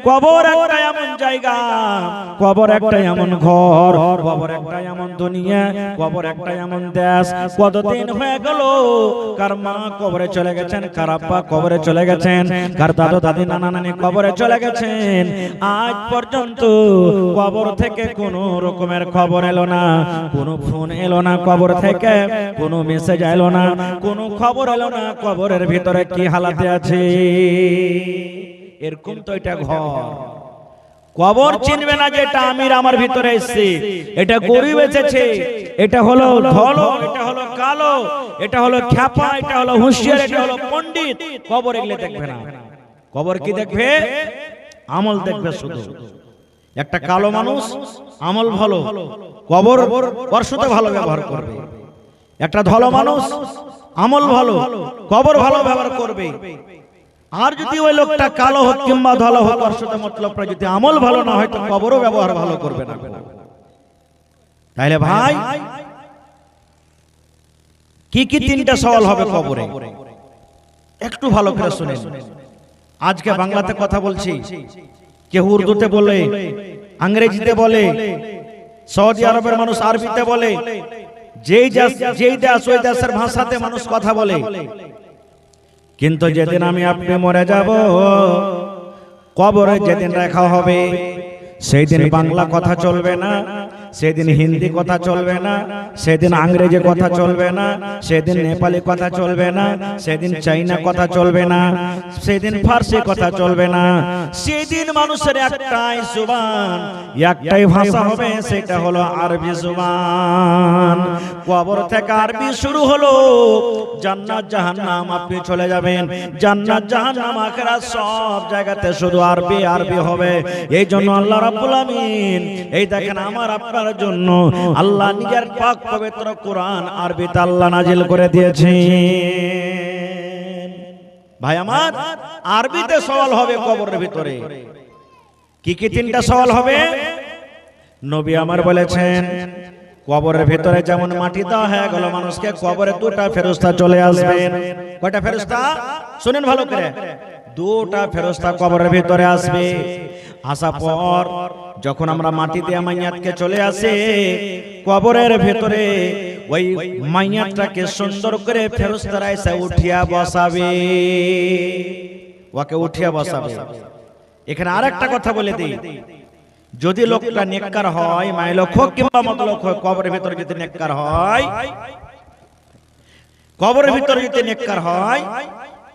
কবর একটা এমন জায়গা, কবর একটা এমন ঘর, কবর একটা এমন দুনিয়া, কবর একটা এমন দেশ। কতদিন হয়ে গেল কার মা কবরে চলে গেছেন, কার আব্বা কবরে চলে গেছেন, কার দাদু দাদি নানা নানি কবরে চলে গেছেন, আজ পর্যন্ত কবর থেকে কোনো রকমের খবর এলো না, কোনো ফোন এলো না কবর থেকে, কোনো মেসেজ এলো না, কোনো খবর এলো না কবরের ভিতরে কি হালাতে আছে। এরকম তো এটা ঘর। কবর চিনবে না যে এটা আমির আমার ভিতরে এসেছে, এটা গরিব এসেছে, এটা হলো ধলো, এটা হলো কালো, এটা হলো খ্যাপা, এটা হলো হুঁশিয়ার, এটা হলো পণ্ডিত। কবর এগুলো দেখবে না। কবর কি দেখবে? আমল দেখবে শুধু। একটা কালো মানুষ আমল ভালো, কবর ওর সাথে ভালো ব্যবহার করবে। একটা ধলো মানুষ আমল ভালো, কবর ভালো ব্যবহার করবে। আর যদি ওই লোকটা কালো হোক কিংবা ধলো হোক, ওর সাথে মতলবটা যদি আমল ভালো না হয়, তো কবরও ব্যবহার ভালো করবে না। তাইলে ভাই, কি কি 3টা সওয়াল হবে কবরে, একটু ভালো করে শুনেন। আজকে বাংলাতে কথা বলছি, কেউ উর্দুতে বলে, ইংরেজিতে বলে, সৌদি আরবের মানুষ আরবিতে বলে, যেই দেশ ওই দেশের ভাষাতে মানুষ কথা বলে। কিন্তু যেদিন আমি আপনি মরে যাব, কবরে যেদিন রাখা হবে, সেই দিন বাংলা কথা চলবে না, সেদিন হিন্দি কথা চলবে না, সেদিন ইংরেজি কথা চলবে না, সেদিন নেপালি কথা চলবে না, সেদিন চাইনা কথা চলবে না, সেদিন ফার্সি কথা চলবে না। সেদিন মানুষের একটাই জবান, একটাই ভাষা হবে, সেটা হলো আরবি জবান। কবর থেকে আরবি শুরু হলো, জান্নাত জাহান্নাম আপনি চলে যাবেন, জান্নাত জাহান্নাম আখিরাত সব জায়গাতে শুধু আরবি আরবি হবে। এই জন্য আল্লাহ রাব্বুল আমিন, এই দেখেন আমার আপনার জন্য আল্লাহ নিজের পাক পবিত্র কোরআন আরবিতে আল্লাহ নাজিল করে দিয়েছেন। ভাই আমার, আরবিতে সওয়াল হবে কবরের ভিতরে। কি কি তিনটা সওয়াল হবে? নবী আমার বলেছেন, কবরের ভিতরে যেমন মাটি দেওয়া হয়ে গেল মানুষকে, কবরে দুটা ফেরেশতা চলে আসবেন। কয়টা ফেরেশতা? শুনেন ভালো করে, দুটা ফেরেশতা কবরের ভিতরে আসবে। আসার পর যখন আমরা মাটি দিয়ে মাইয়াতকে চলে আসে কবরের ভিতরে, ওই মাইয়াতটাকে সুন্দর করে ফেরেশতারা এসে উঠিয়া বসাবে, ওকে উঠিয়া বসাবে। এখানে আরেকটা কথা বলে দিই, যদি লোকটা নেককার হয়, মাই লোক হোক কিংবা মত লোক হোক, কবরের ভিতরে যদি নেককার হয়, কবরের ভিতরে যদি নেককার হয়,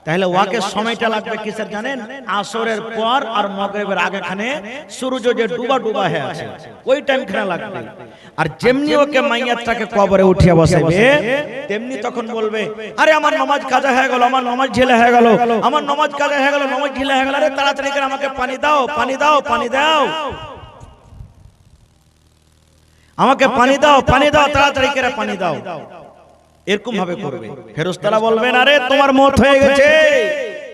তাহলে ওকে সময়টা লাগবে কিসের জানেন? আসরের পর আর মাগরিবের আগেখানে সূর্য যে ডুবা ডুবা হয়ে আছে ওই টাইমখানে লাগবে। আর যেমনি ওকে মাইয়াতটাকে কবরে উঠিয়ে বসাবে, তেমনি তখন বলবে, আরে আমার নামাজ কাজা হয়ে গেল, আমার নামাজ ঢিলা হয়ে গেল, আমার নামাজ কাজা হয়ে গেল, নামাজ ঢিলা হয়ে গেল, আরে তাড়াতাড়ি করে আমাকে পানি দাও, পানি দাও, পানি দাও, আমাকে পানি দাও, পানি দাও, তাড়াতাড়ি করে পানি দাও। এরকম ভাবে করবে। ফেরেশতারা বলবেন, আরে তোমার মওত হয়ে গেছে,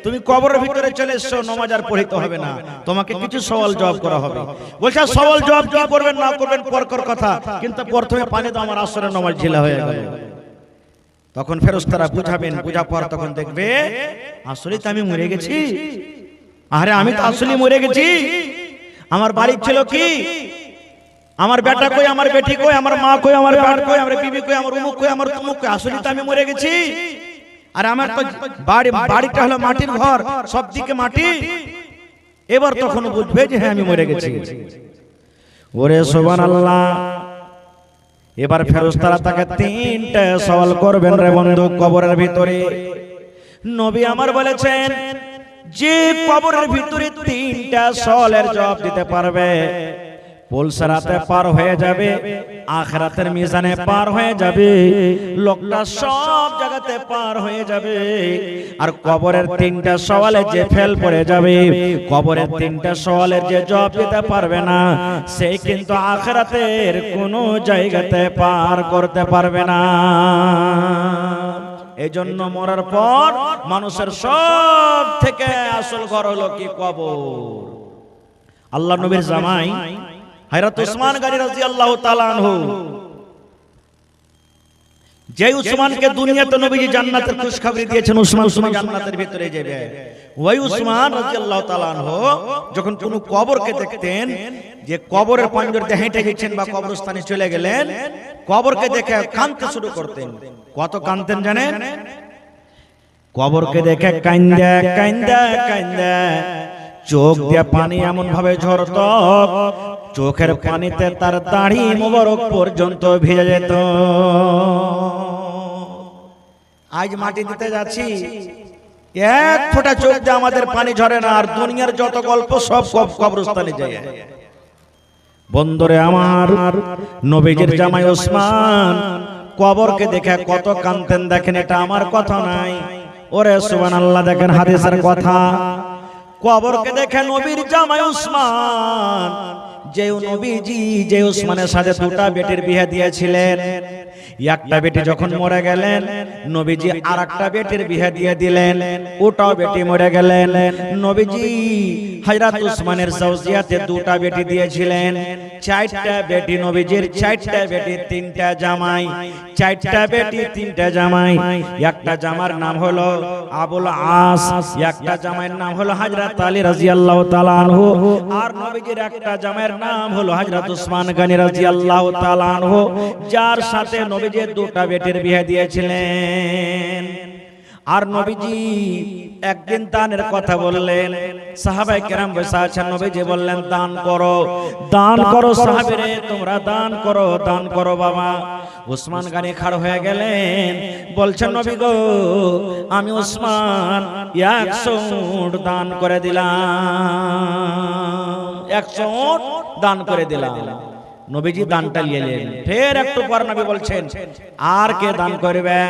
তুমি কবরের ভিতরে চলে এসছো, নামাজ আর পড়তে হবে না, তোমাকে কিছু সওয়াল জবাব করা হবে। বলছে সওয়াল জবাব কি করবেন না করবেন পরকার কথা, কিন্তু প্রথমে পানি দাও, আমার আসরের নামাজ ঢিলা হয়ে গেল। তখন ফেরেশতারা বুঝাবেন, বুঝা পর তখন দেখবে আসলে তো আমি মরে গেছি, আরে আমি তো আসলে মরে গেছি। আমার বাড়ি ছিল কি, আমার বেটা কই, আমার বেটি কই, আমার মা কই, আমার বাপ কই, আমার বিবি কই, আমার উমুক কই, আমার তুমুক কই, আসলে তো আমি মরে গেছি। আর আমার তো বাড়িটা হলো মাটির ঘর, সব দিকে মাটি। এবার তখন বুঝবে যে হ্যাঁ আমি মরে গেছি। ওরে সুবহানাল্লাহ। এবার ফেরেশতারা তাকে তিনটা সওয়াল করবেন রে বন্ধু কবরের ভিতরে। নবী আমার বলেছেন, যে কবরের ভিতরে তিনটা সওয়ালের জবাব দিতে পারবে, পুলসরাতে পার হয়ে যাবে, আখিরাতের মিজানে পার হয়ে যাবে, লোকটা সব জায়গাতে পার হয়ে যাবে। আর কবরের তিনটা সওয়ালে যে ফেল পড়ে যাবে, কবরের তিনটা সওয়ালের যে জবাব দিতে পারবে না, সে কিন্তু আখিরাতের কোনো জায়গাতে পার করতে পারবে না। এজন্য মরার পর মানুষের সব থেকে আসল ঘর হলো কি? কবর। আল্লাহ নবীর জামাই হযরত উসমান গনি রাদিয়াল্লাহু তাআলা আনহু, যে উসমানকে দুনিয়াতে নবীজি জান্নাতের খুশখবরি দিয়েছেন, উসমান জান্নাতের ভিতরে যাবে, ওই উসমান রাদিয়াল্লাহু তাআলা আনহু যখন কোন কবরকে দেখতেন, যে কবরের পাঞ্জর দিয়ে হেঁটে গেছেন বা কবরস্থানে চলে গেলেন, কবরকে দেখে কাঁদতে শুরু করতেন। কত কাঁদতেন জানেন? কবরকে দেখে কান্দা কান্দা কান্দা চোখ দিয়ে পানি এমন ভাবে ঝরত, চোখের পানিতে তার দাড়ি মোবারক পর্যন্ত ভিজে যেত। আজ মাটি দিতে যাচ্ছি, এক ফোঁটা চোখ দিয়ে আমাদের পানি ঝরে না, আর দুনিয়ার যত গল্প সব কবরস্থানে যায়। বন্ধুরে আমার, নবীজির জামাই ওসমান কবরকে দেখে কত কাঁদতেন দেখেন, এটা আমার কথা নাই, ওরে সুবহানাল্লাহ। দেখেন হাদিসের কথা, কবরকে দেখে নবীর জামাই ওসমান, যে নবীজি যে ওসমানের সাথে দুটা বেটির বিয়ে দিয়েছিলেন, একটা বেটি যখন মরে গেলেন, নবীজি আরেকটা বেটির বিয়ে দিয়ে দিলেন, ওটাও বেটি মরে গেলেন। নবীজি হযরত উসমানের জাওজিয়াতে দুটা বেটি দিয়েছিলেন, চারটা বেটি নবীজির, চারটা বেটি, তিনটা জামাই, চারটা বেটি তিনটা জামাই। একটা জামার নাম হলো আবুল আস, একটা জামাইয়ের নাম হলো হযরত আলী রাদিয়াল্লাহু তাআলা আনহু, আর নবীজির একটা জামাইয়ের নাম হলো হযরত উসমান গনি রাদিয়াল্লাহু তাআলা আনহু, যার সাথে নবীজি দুটা বেটির বিয়ে দিয়েছিলেন। আর নবীজি একদিন দানের কথা বললেন, সাহাবায়ে কেরাম বসে আছেন, নবীজি বললেন দান করো, দান করো সাহাবীরে, তোমরা দান করো, দান করো বাবা। উসমান গনি খাড়া হয়ে গেলেন, বলছেন নবী গো, আমি উসমান 100 উট দান করে দিলাম, 100 উট দান করে দিলাম। নবীজি দানটা নিলেন, ফের একটু পর নবী বলছেন আর কে দান করবে?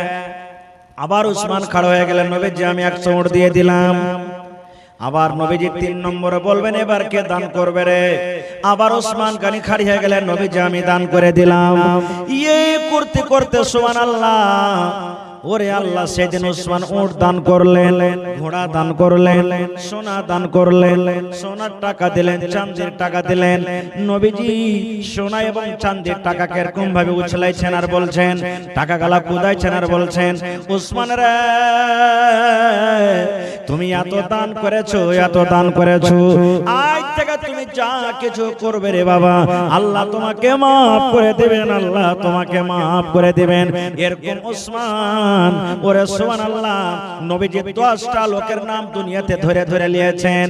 আবার উসমান খাড়া হয়ে গেলেন, নবীজি আমি 100 উট দিয়ে দিলাম। আবার নবীজি 3 নম্বরে বলবেন এবার কে দান করবে রে? আবার উসমান গনি খাড়ি হয়ে গেলেন, নবীজি আমি দান করে দিলাম। ইয়ে করতে করতে সুবহানাল্লাহ ওরে আল্লাহ সেদিন ওসমান উট দান করলেন, ঘোড়া দান করলেন, সোনা দান করলেন, সোনার টাকা দিলেন, চাঁদের টাকা দিলেন। নবীজি সোনা এবং চাঁদের টাকাকে এরকম ভাবে উছলাইছেন আর বলছেন, টাকা গালা কুদাইছেন আর বলছেন, ওসমান রে তুমি এত দান করেছো, এত দান করেছো, আজ থেকে তুমি যা কিছু করবে রে বাবা আল্লাহ তোমাকে মাফ করে দিবেন, আল্লাহ তোমাকে মাফ করে দিবেন। এরকম ওসমান ওরে সুবহানাল্লাহ নবীজি 10টা লোকের নাম দুনিয়াতে ধরে ধরে নিয়েছেন,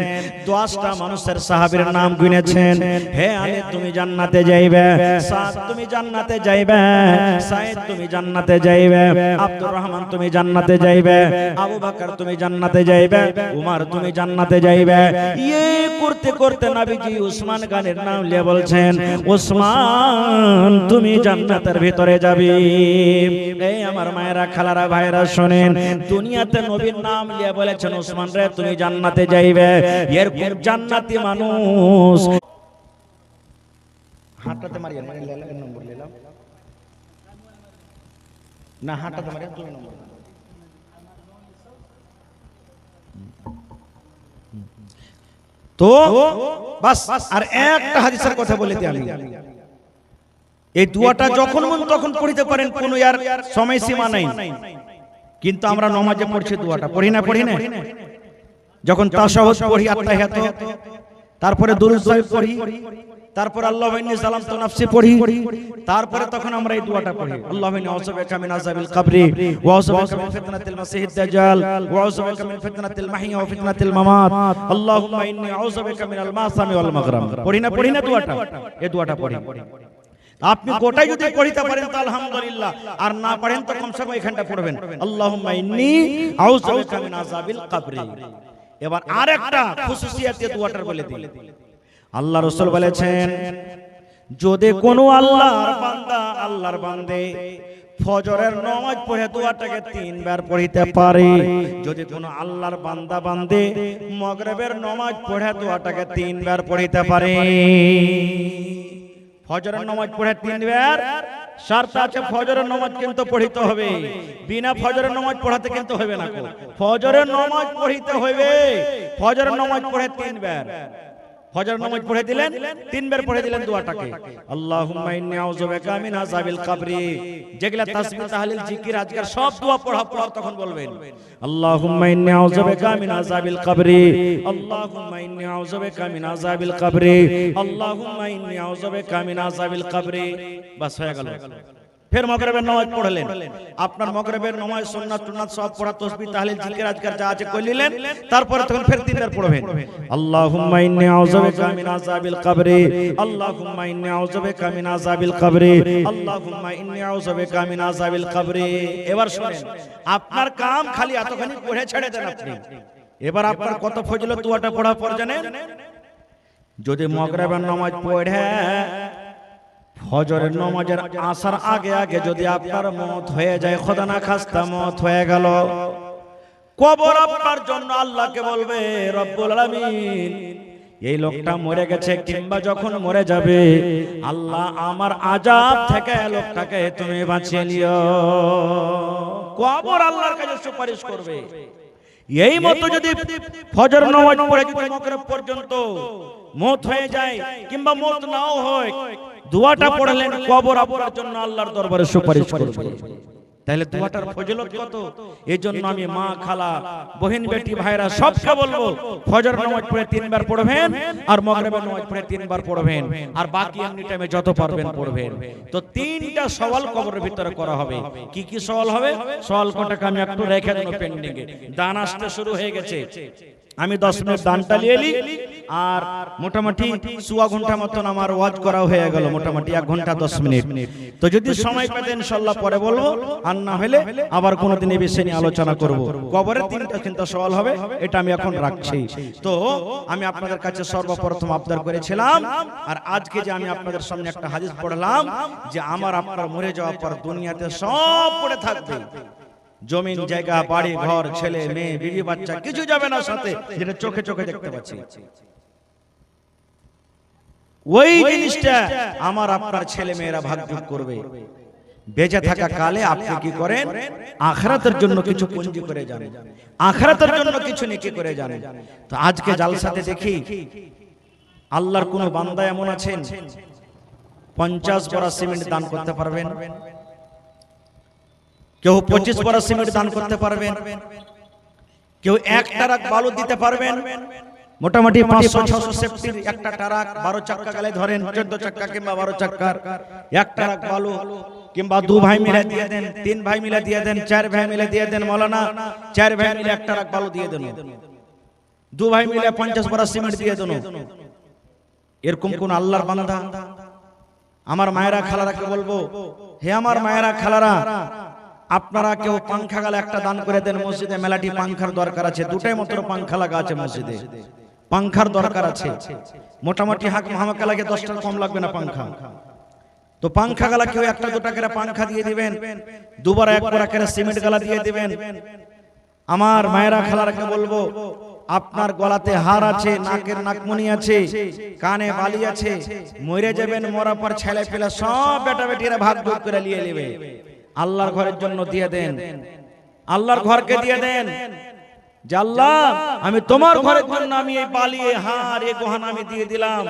10টা মানুষের সাহাবীর নাম গুনেছেন। হে আলী তুমি জান্নাতে যাইবে, সাদ তুমি জান্নাতে যাইবে, সাইদ তুমি জান্নাতে যাইবে, আব্দুর রহমান তুমি জান্নাতে যাইবে, আবু বকর তুমি জান্নাতে যাইবে, উমর তুমি জান্নাতে যাইবে। এই করতে করতে নবীজি ওসমান গানের নাম নিয়ে বলছেন, ওসমান তুমি জান্নাতের ভিতরে যাবে। এই আমার মায়েরা খালারা ভাইরা শুনেন, দুনিয়াতে নবীর নাম নিয়ে বলেছেন ওসমান রে তুমি জান্নাতে যাইবে। এরকম জান্নাতি মানুষ হাঁটাতে মারিয়া মানে লেলা নম্বর নিলাম না, হাঁটাতে মারিয়া 2 নম্বর। তো বাস আর একটা হাদিসের কথা বলে দিই আমি, এই দুয়াটা যখন মন তখন পড়িতে পারেন, কোনো আর সময় সীমা নাই। কিন্তু আমরা নামাজে পড়ছি দুয়াটা, পড়ি না যখন তাশাহুদ পড়ি, আত্তাহিয়াত, তারপরে দুরূদ শরীফ পড়ি, তারপর আল্লাহু ইন্নী সালামতু নাফসি পড়ি, তারপরে তখন আমরা এই দুয়াটা পড়ি, আল্লাহু ইন্নী আউযু বিকা মিন আযাবিল কবরি ওয়া আউযু বিকা মিন ফিতনাতিল মাসিহিদ দাজ্জাল ওয়া আউযু বিকা মিন ফিতনাতিল মাহইয়া ওয়া ফিতনাতিল মামাত আল্লাহুম্মা ইন্নী আউযু বিকা মিনাল মাসামি ওয়াল মাগরাম। পড়ি না দুয়াটা, এই দুয়াটা পড়ি। আপনি গোটাই যদি পড়িতে পারেন তো আলহামদুলিল্লাহ, আর না পারেন তো কমসে কম এখানটা পড়বেন, আল্লাহুম্মা ইন্নী আউযু বিকা মিন আযাবিল কবরি। এবার আরেকটা খুশুসিয়াত এই দুয়াটার বলে দিই। আল্লাহ রাসূল বলেছেন, যদি কোনো আল্লাহর বান্দে ফজরের নামাজ পড়ে দোয়াটাকে 3 বার পড়িতে পারে, যদি কোনো আল্লাহর বান্দে মাগরিবের নামাজ পড়ে দোয়াটাকে 3 বার পড়িতে পারে, ফজরের নামাজ পড়ে 3 বার, শর্ত আছে ফজরের নামাজ কিন্তু পড়িতে হবে, বিনা ফজরের নামাজ পড়াতে কিন্তু হবে না। ফজরের নামাজ পড়িতে হবে, ফজরের নামাজ পড়ে 3 বার, ফজর নামাজ পড়ে দিলেন 3 বার পড়ে দিলেন দোয়াটাকে, আল্লাহুম্মা ইন্নী আউযু বিকা মিন আযাবিল কবরি। যেগুলা তাসবিহ তাহলিল জিকির আজকার সব দোয়া পড়া তখন বলবেন, আল্লাহুম্মা ইন্নী আউযু বিকা মিন আযাবিল কবরি, আল্লাহুম্মা ইন্নী আউযু বিকা মিন আযাবিল কবরি, আল্লাহুম্মা ইন্নী আউযু বিকা মিন আযাবিল কবরি। বাস হয়ে গেল। फिर मगरिबेर नामाज पढ़लेन आपनार मगरिबेर नामाज सुन्नात सुन्नात सब पढ़ा तसबिह ताहलील जिकिर आजकार जा आछे कइलेन तारपरे तखन फिर तीनবার পড়বেন আল্লাহুম্মা ইন্নী আউযু বিকা মিন আযাবিল কবরি আল্লাহুম্মা ইন্নী আউযু বিকা মিন আযাবিল কবরি আল্লাহুম্মা ইন্নী আউযু বিকা মিন আযাবিল কবরি। এবার শুনেন আপনার কাম খালি এতখানি পড়ে ছেড়ে দেন আপনি। এবার আপনার কত ফজিলত দোয়াটা পড়া পর জানেন যদি মগরিবের নামাজ পড়ে ফজরের নামাজের আসার আগে আগে যদি আপনার মওত হয়ে যায় খোদা না খাস্তা মওত হয়ে গেল কবর আপনার জন্য আল্লাহকে বলবে রব্বুল আলামিন এই লোকটা মরে গেছে কিংবা যখন মরে যাবে আল্লাহ আমার আযাব থেকে লোকটাকে তুমি বাঁচিয়ে নিও। কবর আল্লাহর কাছে সুপারিশ করবে। এই মতো যদি ফজর নামাজ পড়ে যদি মাগরিব পর্যন্ত মওত হয়ে যায় কিংবা মওত নাও হয় দোয়াটা পড়লেন কবর আপনার জন্য আল্লাহর দরবারে সুপারিশ করবে। তাহলে দোয়াটার ফজিলত কত। এজন্য আমি মা খালা বহিন বেটি ভাইরা সবকে বলবো ফজর নামাজ পড়ে 3 বার পড়বেন আর মাগরিবের নামাজ পড়ে 3 বার পড়বেন আর বাকি এমনি টাইমে যত পারবেন পড়বেন। তো 3টা সওয়াল কবরের ভিতরে করা হবে। কি কি সওয়াল হবে সওয়াল কোটাকে আমি একটু রেখে দেব পেন্ডিং এ। দান আসতে শুরু হয়ে গেছে আমি 10 মিনিট দানটা লিয়েলি আর মোটামুটি সোয়া ঘন্টা মতন আমার ওয়াজ করা হয়ে গেল মোটামুটি 1 ঘন্টা 10 মিনিট। তো যদি সময় পেতে ইনশাআল্লাহ পরে বলবো আর না হলে আবার কোনদিন এই বিষয় নিয়ে আলোচনা করব। কবরের 3টা চিন্তা সওয়াল হবে এটা আমি এখন রাখছি। তো আমি আপনাদের কাছে সর্বপ্রথম আবদার করেছিলাম আর আজকে যে আমি আপনাদের সামনে একটা হাদিস পড়লাম যে আমার আপনার মরে যাওয়ার পর দুনিয়াতে সব পড়ে থাকবে জমিন জায়গা বাড়ি ঘর ছেলে মেয়ে বিবি বাচ্চা কিছু যাবে না সাথে যেটা চোখে চোখে দেখতে পাচ্ছি ওই জিনিসটা আমার আপনার ছেলে মেয়েরা ভাগযোগ করবে। বেঁচে থাকা কালে আপনি কি করেন? আখিরাতের জন্য কিছু পুঁজি করে যান, আখিরাতের জন্য কিছু নেকি করে যান। তো আজকে জালসাতে দেখি আল্লাহর কোন বান্দা এমন আছেন 50 বড়া সিমেন্ট দান করতে পারবেন, কেউ 25 বড়া সিমেন্ট দান করতে পারবেন, কেউ 1 ট্রাক বালু দিতে পারবেন। মোটামুটি 500-600 সেফটির একটা ট্রাক 12 চাক্কা গালে ধরেন, 14 চাক্কা কিংবা 12 চাক্কার 1 ট্রাক বালু, কিংবা 2 ভাই মিলে দিয়ে দেন, 3 ভাই মিলে দিয়ে দেন, 4 ভাই মিলে দিয়ে দেন। মাওলানা 4 ভাই মিলে 1 ট্রাক বালু দিয়ে দেন, 2 ভাই মিলে 50 বড়া সিমেন্ট দিয়ে দেন। এরকম কোন আল্লাহর বান্দা? আমার মায়েরা খালারাকে বলবো, হে আমার মায়েরা খালারা, আপনারা কেউ পাংখা গালে একটা দান করে দেন। মসজিদে মেলাটি পাংখার দরকার আছে, দুটাই মাত্র পাংখা লাগা আছে মসজিদে, পাংখার দরকার আছে। মোটামুটি হাক মাহমাকা লাগে 10 টাকা কম লাগবে না পাংখা। তো পাংখা গালা কেউ 1-2 টাকা করে পাংখা দিয়ে দিবেন, দুবার 1 বড়া করে সিমেন্ট গালা দিয়ে দিবেন। আমার মায়েরা খালারাকে বলবো, আপনার গলাতে হার আছে, নাকের নাকমণি আছে, কানে বালি আছে, মরে যাবেন, মরার পর ছেলে পেলে সব বেটা বেটিরা ভাগ ভাগ করে নিয়ে নেবে। আল্লাহর ঘরের জন্য দিয়ে দেন, আল্লাহর ঘরকে দিয়ে দেন যে আল্লাহ আমি তোমার ঘরের জন্য আমি এই বালি, এই হার, এই গহনা আমি দিয়ে দিলাম।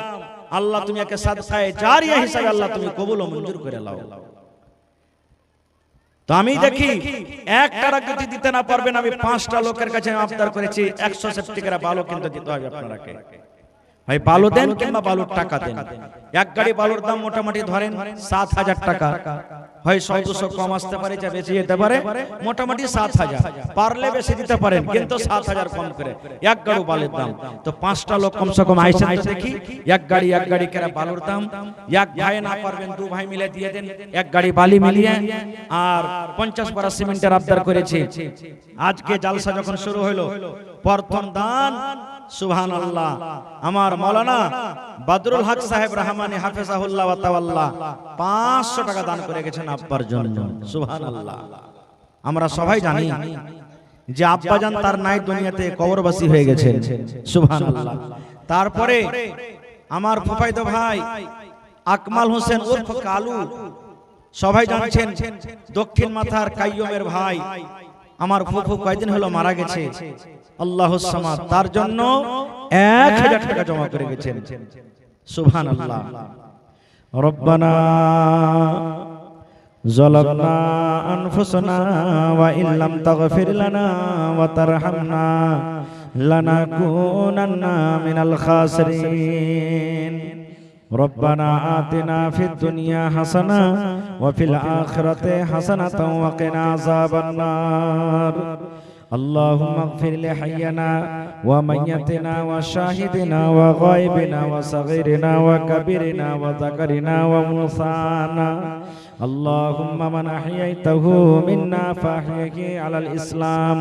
আল্লাহ তুমি একে সাদকায়ে জারিয়া হিসাবে আল্লাহ তুমি কবুল ও মঞ্জুর করে নাও। তো আমি দেখি 1 টাকা যদি দিতে না পারবেন, আমি 5টা লোকের কাছে আবদার করেছি 100 সেফটি করে বালু কিন্তু দিতে হবে আপনারাকে। ভাই বালু দেন কিংবা বালুর টাকা দেন। 1 গাড়ি বালুর দাম মোটামুটি ধরেন 7000 টাকা, হয় 100-200 কম আসতে পারে, যা বেশি যেতে পারে, মোটামুটি 7000। পারলে বেশি দিতে পারেন, কিন্তু 7000 কম করে 1 গাড়ি বালুর দাম। তো 5টা লোক কমসে কম আইসেন তো দেখি, 1 গাড়ি করে বালুর দাম। 1 ভাই না পারবেন 2 ভাই মিলে দিয়ে দেন, 1 গাড়ি বালি মিলিয়ে। আর 50 বড়া সিমেন্টের আবদার করেছি। আজকে জালসা যখন শুরু হলো, প্রথম দান সুবহানাল্লাহ আমার মাওলানা বদরুল হক সাহেব রহমানি হাফেজাহুল্লাহ ওয়া তাওয়াল্লাহ 500 টাকা দান করে গেছেন আব্বার জন্য। সুবহানাল্লাহ। আমরা সবাই জানি যে আব্বাজান তার নাই দুনিয়াতে, কবরবাসী হয়ে গেছেন। সুবহানাল্লাহ। তারপরে আমার ফুফাইতো ভাই আকমাল হোসেন উর্ফ কালু, সবাই জানছেন দক্ষিণ মাথার কাইয়ুমের ভাই, আমার ফুফু কয়দিন হলো মারা গেছে। আল্লাহুস সামাদ, তার জন্য 1000 টাকা জমা করে গেছেন। সুবহানাল্লাহ। রব্বানা যালামনা আনফুসানা ওয়া ইল্লাম তাগফির লানা ওয়া তারহামনা লানাকুনান্না মিনাল খাসিরিন। ربنا آتنا في الدنيا حسنة وفي الآخرة حسنة وقنا عذاب النار. اللهم اغفر لحينا وميتنا وشاهدنا وغائبنا وصغيرنا وكبيرنا وذكرنا وأنثانا. اللهم من أحييته منا فأحيه على الإسلام،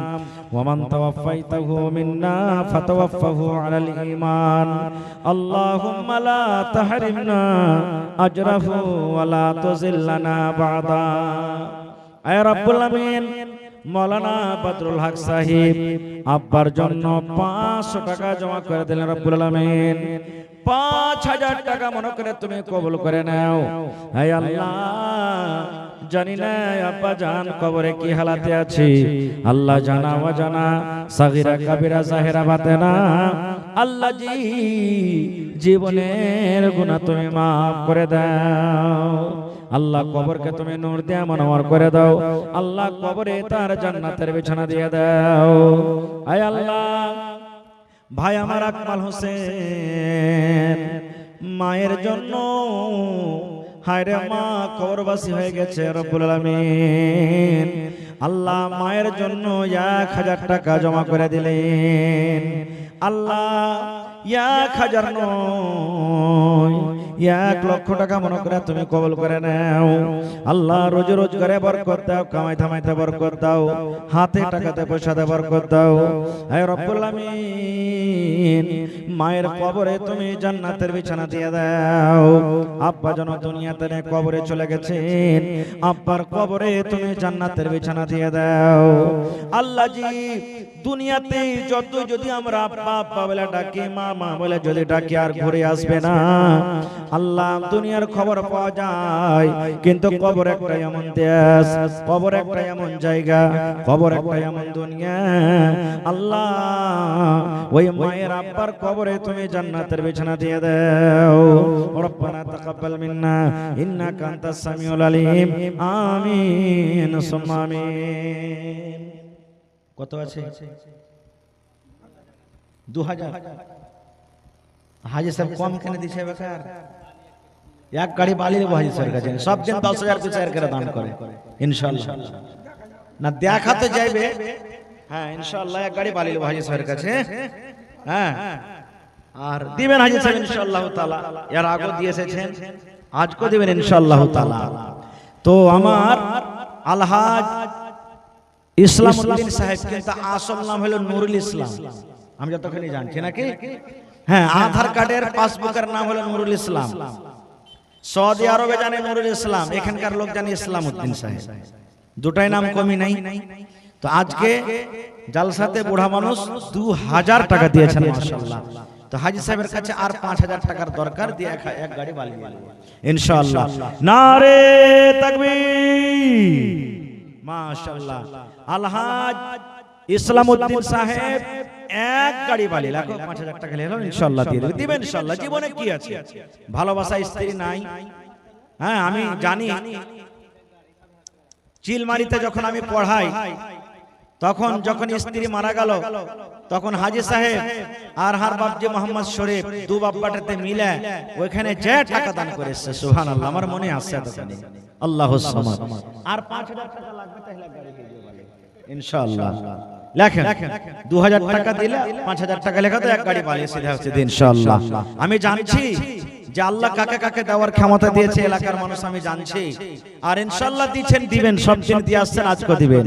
ومن توفيته منا فتوفه على الإيمان. اللهم لا تحرمنا أجره ولا تذلنا بعدا. أي رب العالمين মাওলানা বদরুল হক সাহেব আব্বার জন্য 500 টাকা জমা করে দিলেন রব্বুল আলামিন। 5000 টাকা মনে করে তুমি কবুল করে নাও। হে আল্লাহ, জানি না আব্বা জান কবরে কি হালাতে আছে, আল্লাহ জানা ওয়া জানা, সাগীরা কাবীরা জাহেরা বাতেনা, আল্লাহ জি জীবনের গুনাহ তুমি maaf করে দাও। আল্লাহ কবরকে তুমি নূর দিয়ে মনোহর করে দাও। আল্লাহ কবরে তার জান্নাতের বিছানা দিয়ে দাও। আয় আল্লাহ, ভাই আমার আকমাল হোসেন মায়ের জন্য, হায়রে মা কবরবাসী হয়ে গেছে রব্বুল আলামিন। আল্লাহ মায়ের জন্য 1000 টাকা জমা করে দিলেন। আল্লাহ 1000 নয়, 1 লক্ষ টাকা মনে করে তুমি কবুল করে নাও। আল্লাহ রোজ রোজগারে বরকত দাও, কামাই থামাইতে বরকত দাও, হাতে টাকাতে পয়সাতে বরকত দাও। হে রব্বুল আলামিন, মায়ের কবরে তুমি জান্নাতের বিছানা দিয়ে দাও। আব্বা যেন দুনিয়াতে নেই, কবরে চলে গেছেন, আব্বার কবরে তুমি জান্নাতের বিছানা দিয়ে দাও। আল্লাহ জি দুনিয়াতে যত যদি আমরা আব্বা আব্বা বলে ডাকি, মা মা বলে যদি ডাকি, আর ঘুরে আসবে না। আল্লাহ দুনিয়ার খবর পাওয়া যায়, কিন্তু কবর একটা এমন দেশ, কবর একটা এমন জায়গা, কবর একটা এমন দুনিয়া। আল্লাহ ওই মায়ের আব্বার কবরে তুমি জান্নাতের বিছানা দিয়ে দাও। রব্বানা তাকাব্বাল মিন্না ইন্নাকা আনতাস সামিউল আলিম। আমিন সুম্মা আমিন। কত আছে? 2000। হাজি সাহেব কম কেন দিছে বেকার? এক গাড়ি বালি নেবো হাজি সাহেবের কাছে, সব দিন 10,000 20,000 করে দান করে ইনশাআল্লাহ। না দেখাতে যাইবে, হ্যাঁ ইনশাআল্লাহ এক গাড়ি বালি নেবো হাজি সাহেবের কাছে। হ্যাঁ, আর দিবেন হাজি সাহেব ইনশাআল্লাহ তাআলা। এর আগে দিয়ে এসেছেন, আজকে দিবেন ইনশাআল্লাহ তাআলা। তো আমার আলহাজ ইসলামউদ্দিন সাহেব, কিন্তু আসল নাম হলো নুরুল ইসলাম, আমি যতখানি জানছি নাকি। হ্যাঁ, আধার কার্ডের পাসবুকের নাম হলো নুরুল ইসলাম। সৌদি আরবে জানে নুরুল ইসলাম, এখানকার লোক জানে ইসলামউদ্দিন সাহেব, দুটাই নাম কমই নাই। তো আজকে জালসাতে বুড়া মানুষ 2000 টাকা দিয়েছেন মাশাআল্লাহ। তো হাজি সাহেবের কাছে আর 5000 টাকার দরকার, দিয়ে এক গাড়ি বালি ইনশাআল্লাহ। নারে তাকবীর, মাশাআল্লাহ। আলহাজ ইসলামউদ্দিন সাহেব এক গাড়ি বালি লাগো 5000 টাকা নিলো ইনশাআল্লাহ দিয়ে দেবে, দিবেন ইনশাআল্লাহ। জীবনে কি আছে? ভালোবাসা স্ত্রী নাই? হ্যাঁ আমি জানি, চিলমারিতে যখন আমি পড়াই, তখন যখন স্ত্রী মারা গেল, তখন হাজি সাহেব আর হার বাপজি মোহাম্মদ শরীফ দু বাপ্পাটাতে মিলে ওইখানে যে টাকা দান করেছে, সুবহানাল্লাহ, আমার মনে আছে তখন। আল্লাহুস সামাদ। আর 5000 টাকা লাগবে তাহলে গাড়ি দিয়ে দিও ইনশাআল্লাহ। লেখেন 2000 টাকা দিলে 5000 টাকা লেখা তো এক গাড়ি বালি সিধা হচ্ছে ইনশাআল্লাহ। আমি জানছি যে আল্লাহ কাকে কাকে দেওয়ার ক্ষমতা দিয়েছে এলাকার মানুষ, আমি জানছি। আর ইনশাআল্লাহ দিবেন, দিবেন, সব দিন দিয়ে আসছেন, আজকে দিবেন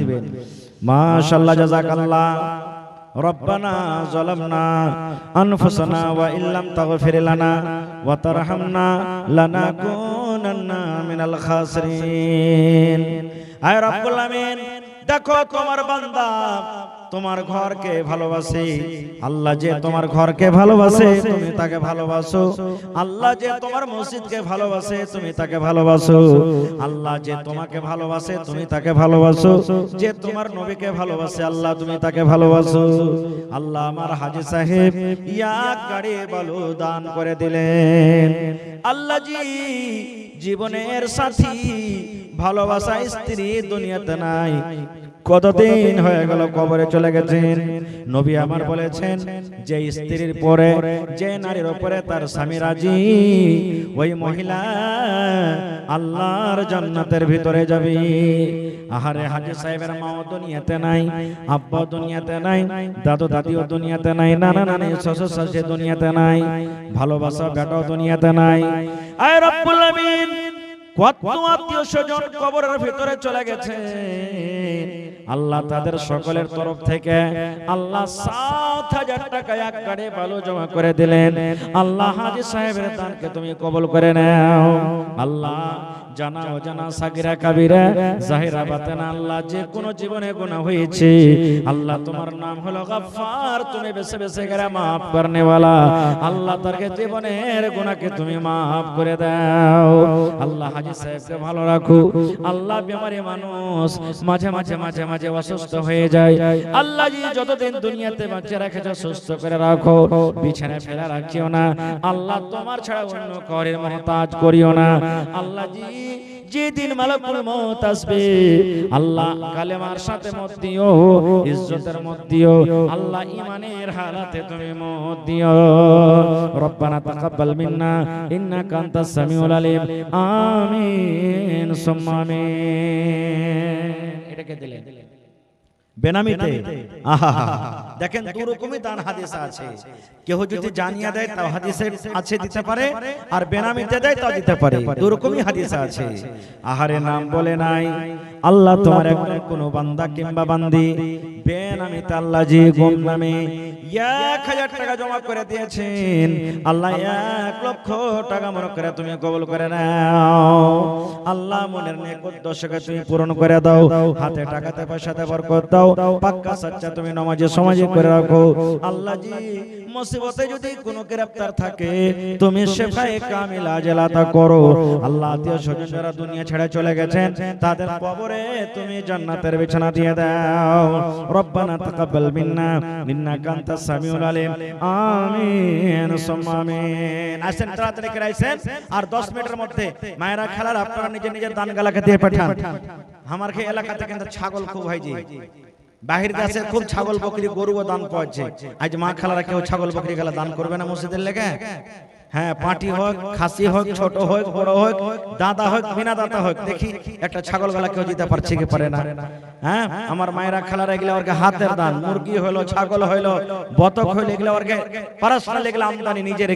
মাশাআল্লাহ। জাযাকাল্লাহ। রব্বানা যালামনা আনফুসানা ওয়া ইল্লাম তাগফির লানা ওয়া তারহামনা লানাকুনান্না মিনাল খাসিরিন। আয় রব্বুল আমিন, দেখো তোমার বান্দা তোমার ঘরকে ভালোবাসে। আল্লাহ যে তোমার ঘরকে ভালোবাসে তুমি তাকে ভালোবাসো। আল্লাহ যে তোমার মসজিদকে ভালোবাসে তুমি তাকে ভালোবাসো। আল্লাহ যে তোমাকে ভালোবাসে তুমি তাকে ভালোবাসো। যে তোমার নবীকে ভালোবাসে আল্লাহ তুমি তাকে ভালোবাসো। আল্লাহ আমার হাজী সাহেব এক গাড়ি বালু দান করে দিলেন। আল্লাহ জি জীবনের সাথী ভালোবাসা স্ত্রী দুনিয়াতে নাই, কতদিন হয়ে গেল কবরে চলে গেছেন। নবী আমার বলেছেন যে স্ত্রীর পরে যে নারীর উপরে তার স্বামী রাজি, ওই মহিলা আল্লাহর জান্নাতের ভিতরে যাবে। আহারে হাজী সাহেবের মাও দুনিয়াতে নাই, আব্বা দুনিয়াতে নাই, দাদু দাদিও দুনিয়াতে নাই, নানা নানি শ্বশুর শাশুড়ি দুনিয়াতে নাই, ভালোবাসা বেটাও দুনিয়াতে নাই। আয় রব্বুল আমিন, কত আত্মীয় স্বজন কবরের ভিতরে চলে গেছে। আল্লাহ তাদের সকলের তরফ থেকে আল্লাহ 7000 টাকা এক গাড়ি বালু জমা করে দিলেন। আল্লাহ হাজী সাহেবের দানকে তুমি কবুল করে নাও। আল্লাহ জানা অজানা সাগিরা কাবিরা জাহিরা বাতেনা, আল্লাহ যে কোন জীবনে গুনাহ হয়েছে আল্লাহ তোমার নাম হলো গফফার, তুমি বেছে বেছে করে maaf করনে वाला। আল্লাহ তার জীবনের গুনাহকে তুমি maaf করে দাও। আল্লাহ হাজী সাহেবকে ভালো রাখো। আল্লাহ বেমারি মানুষ মাঝে মাঝে মাঝে মাঝে অসুস্থ হয়ে যায়। আল্লাহ জি যতদিন দুনিয়াতে বাঁচিয়ে রেখেছো সুস্থ করে রাখো, বিছানায় ফেলা রাখিও না। আল্লাহ তোমার ছাড়া অন্য কারোর মুহতাজ করিও না। আল্লাহ জি যেদিন মালাকুল মউত আসবে আল্লাহ কালেমার সাথে মত দিও, ইজ্জতের মত দিও। আল্লাহ ঈমানের হালাতে তুমি মত দিও। রব্বানা তাকাব্বাল মিন্না ইন্নাকা আনতাস সামিউল আলিম। আমিন সুম্মা আমিন। এটাকে দিলেন বেনামিতে। আহা দেখেন দু রকমই দান হাদিস আছে। কেউ যদি জানিয়ে দেয় তাও হাদিসে আছে দিতে পারে, আর বেনামিতে দেয় তাও দিতে পারে, দু রকমই হাদিস আছে। আহারে নাম বলে নাই আল্লাহ তোমার একজন কোন বান্দা কিংবা বান্দি বেনামিতে আল্লাহ জি গুম নামে 1000 টাকা জমা করে দিয়েছেন। আল্লাহ 1 লক্ষ টাকা মনে করে তুমি কবুল করে নাও। আল্লাহ মনের নেক উদ্দেশ্যকে তুমি পূরণ করে দাও। হাতে টাকাতে পয়সাতে বরকত দাও। পাক্কা সচ্চা তুমি নামাজে সমাজে করে রাখো। আল্লাহ জি মুসিবতে যদি কোনো গ্রেফতার থাকে তুমি শেফায়ে কামিল আজলাতা করো। আল্লাহ আত্মীয় স্বজন যারা দুনিয়া ছেড়ে চলে গেছেন তাদের কবরে তুমি জান্নাতের বিছানা দিয়ে দাও। রব্বানা তাকাব্বাল মিন্না ইন্নাকা আনতাস সামিউল আলিম। আমিন সুম্মা আমিন। আসেন তাড়াতাড়ি করে আসেন, আর 10 মিনিটের মধ্যে মায়েরা খালার আপনারা নিজে নিজের দান গালাকে দিয়ে পাঠান। আমার এই এলাকাতে কিন্তু ছাগল খুব হয় জি, বাহির দেশে খুব ছাগল বকরি গরুও দান পাচ্ছে। আজ মা খালারা কেউ ছাগল বকরি গেলা দান করবে না মসজিদের লেগে? হ্যাঁ, পাটি হোক, খাসি হোক, ছোট হোক, বড় হোক, দাদা হোক, বিনা দাদা হোক, দেখি একটা ছাগল গলা কেউ দিতে পারছে কি পারে না? হ্যাঁ, আমার মায়েরা খালারা এগুলা ওরকে হাতের দান, মুরগি হইলো, ছাগল হইলো, বতক হইলো, এগুলা ওরকে পারস্পরিক এগুলা আমদানি নিজের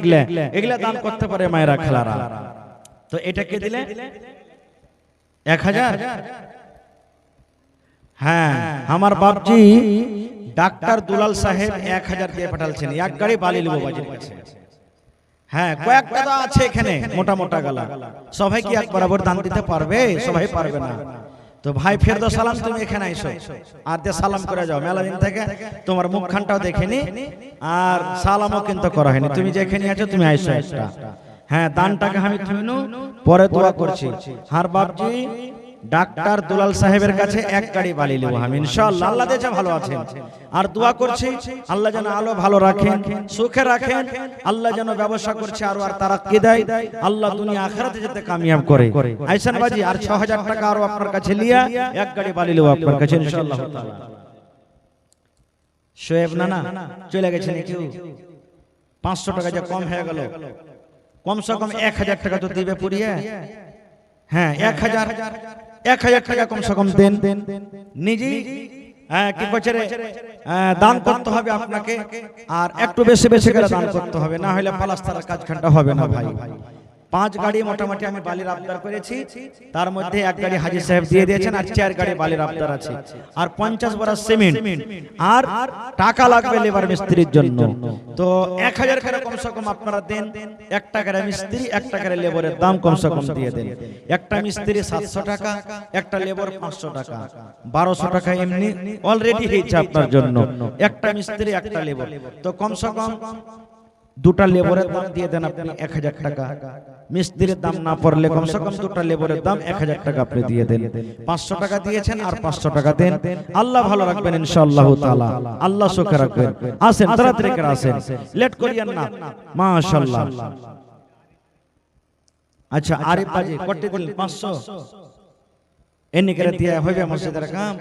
এগুলা দান করতে পারে মায়েরা খালারা। তো এটা কে দিলে? 1000। হ্যাঁ, আমার বাপজি ডাক্তার দুলাল সাহেব 1000 দিয়ে পাঠালছেন, এক গাড়ি বালি লিবো বাজির কাছে। হ্যাঁ, কয়েকটা তো আছে এখানে মোটা মোটা গালা, সবাই কি এক বরাবর দান দিতে পারবে? সবাই পারবে না। তো ভাই ফেরদৌস সালাম, তুমি এখানে আইসো আর দিয়ে সালাম করে যাও। মেলা দিন থেকে তোমার মুখখানটাও দেখেনি আর সালামও কিন্তু করা হয়নি। তুমি যেখানে আছো তুমি আইসো একটা। হ্যাঁ, দানটাকে আমি থুইনু পরে দোয়া করছি। আর বাপজি ডাক্তার দুলাল সাহেবের কাছে এক গাড়ি বালি নেব আমি ইনশাআল্লাহ। আল্লাহ দেশে ভালো আছেন আর দোয়া করছি আল্লাহ যেন আলো ভালো রাখেন, সুখে রাখেন। আল্লাহ যেন ব্যবসা করছে আরো আর তারাক্কি দেয়। আল্লাহ দুনিয়া আখিরাতে যেতে কামিয়াব করে। আইসান বাজি আর 6000 টাকা আরো আপনার কাছে লিয়া এক গাড়ি বালি নেব আপনার কাছে ইনশাআল্লাহ তাআলা। শোয়েব নানা চলে গেছেন কেউ 500 টাকা যে কম হয়ে গেল, কমসে কম 1000 টাকা তো দিবে পুরিয়ে। হ্যাঁ, 1000 টাকা কমসে কম দেন নিজেই। কি করছে রে, দান করতে হবে আপনাকে, আর একটু বেশি বেশি করে দান করতে হবে, না হলে পালাস্তার কাজখানটা হবে না ভাই। 5 গাড়ি মোটামুটি আমি বালির আবদার করেছি, তার মধ্যে 1 গাড়ি হাজী সাহেব দিয়ে দিয়েছেন, আর 4 গাড়ি বালির আবদার আছে, আর 50 বড়া সিমেন্ট, আর টাকা লাগবে লেবার মিস্ত্রির জন্য। তো 1000 করে কমসে কম আপনারা দেন। 1 টাকার মিস্ত্রি 1 টাকার লেবারের দাম কমসে কম দিয়ে দেন। একটা মিস্ত্রি 700 টাকা, একটা লেবার 500 টাকা, 1200 টাকা এমনি অলরেডি হয়েছে আপনার জন্য। একটা মিস্ত্রি একটা লেবার, তো কমসে কম 2টা লেবারের দাম দিয়ে দেন আপনি 1000 টাকা। মিস্ত্রির দাম না পড়লে কমসে কম 2টা লেবারের দাম 1000 টাকা আপনি দিয়ে দেন। 500 টাকা দিয়েছেন আর 500 টাকা দেন। আল্লাহ ভালো রাখবেন ইনশাআল্লাহ তাআলা, আল্লাহ সুখে রাখবেন। আসেন তাড়াতাড়ি করে আসেন, লেট করিয়েন না। মাশাআল্লাহ। আচ্ছা, আরিফ বাজি কত দিলেন? 500 এনে করে দিয়া হইবে মসজিদের কাম।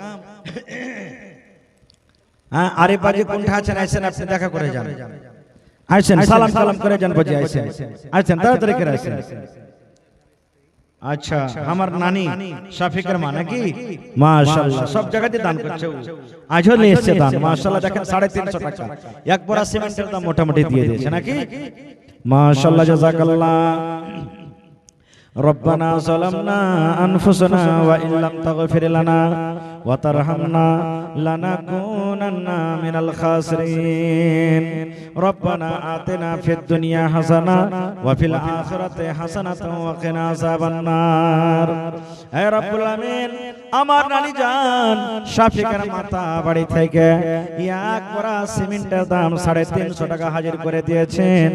হ্যাঁ, আরিফ বাজি কোনটা আছেন? আইছেন আপনি দেখা করে যান। আইছেন সালাম সালাম করে যান বাজি। আইছেন আইছেন তাড়াতাড়ি করে আইছেন। আচ্ছা, আমার নানি শাফিকের মা নাকি? মাশাআল্লাহ, সব জায়গাতে দান করছে। আজও নিয়ে এসেছে দান। মাশাআল্লাহ, দেখেন 350 টাকা এক বড়া সিমেন্টের দাম মোটামুটি দিয়ে দিয়েছে নাকি? মাশাআল্লাহ, জাযাকাল্লাহ। ربنا ظلمنا أنفسنا وإن لم تغفر لنا وترحمنا لنكونن من الخاسرين ربنا آتنا في الدنيا حسنة وفي الآخرة حسنة وقنا عذاب النار اے رب العالمین আমার নানি জান শাফিকের মাথা বাড়ি থেকে এক বড়া সিমেন্টের দাম 350 টাকা হাজির করে দিয়েছেন।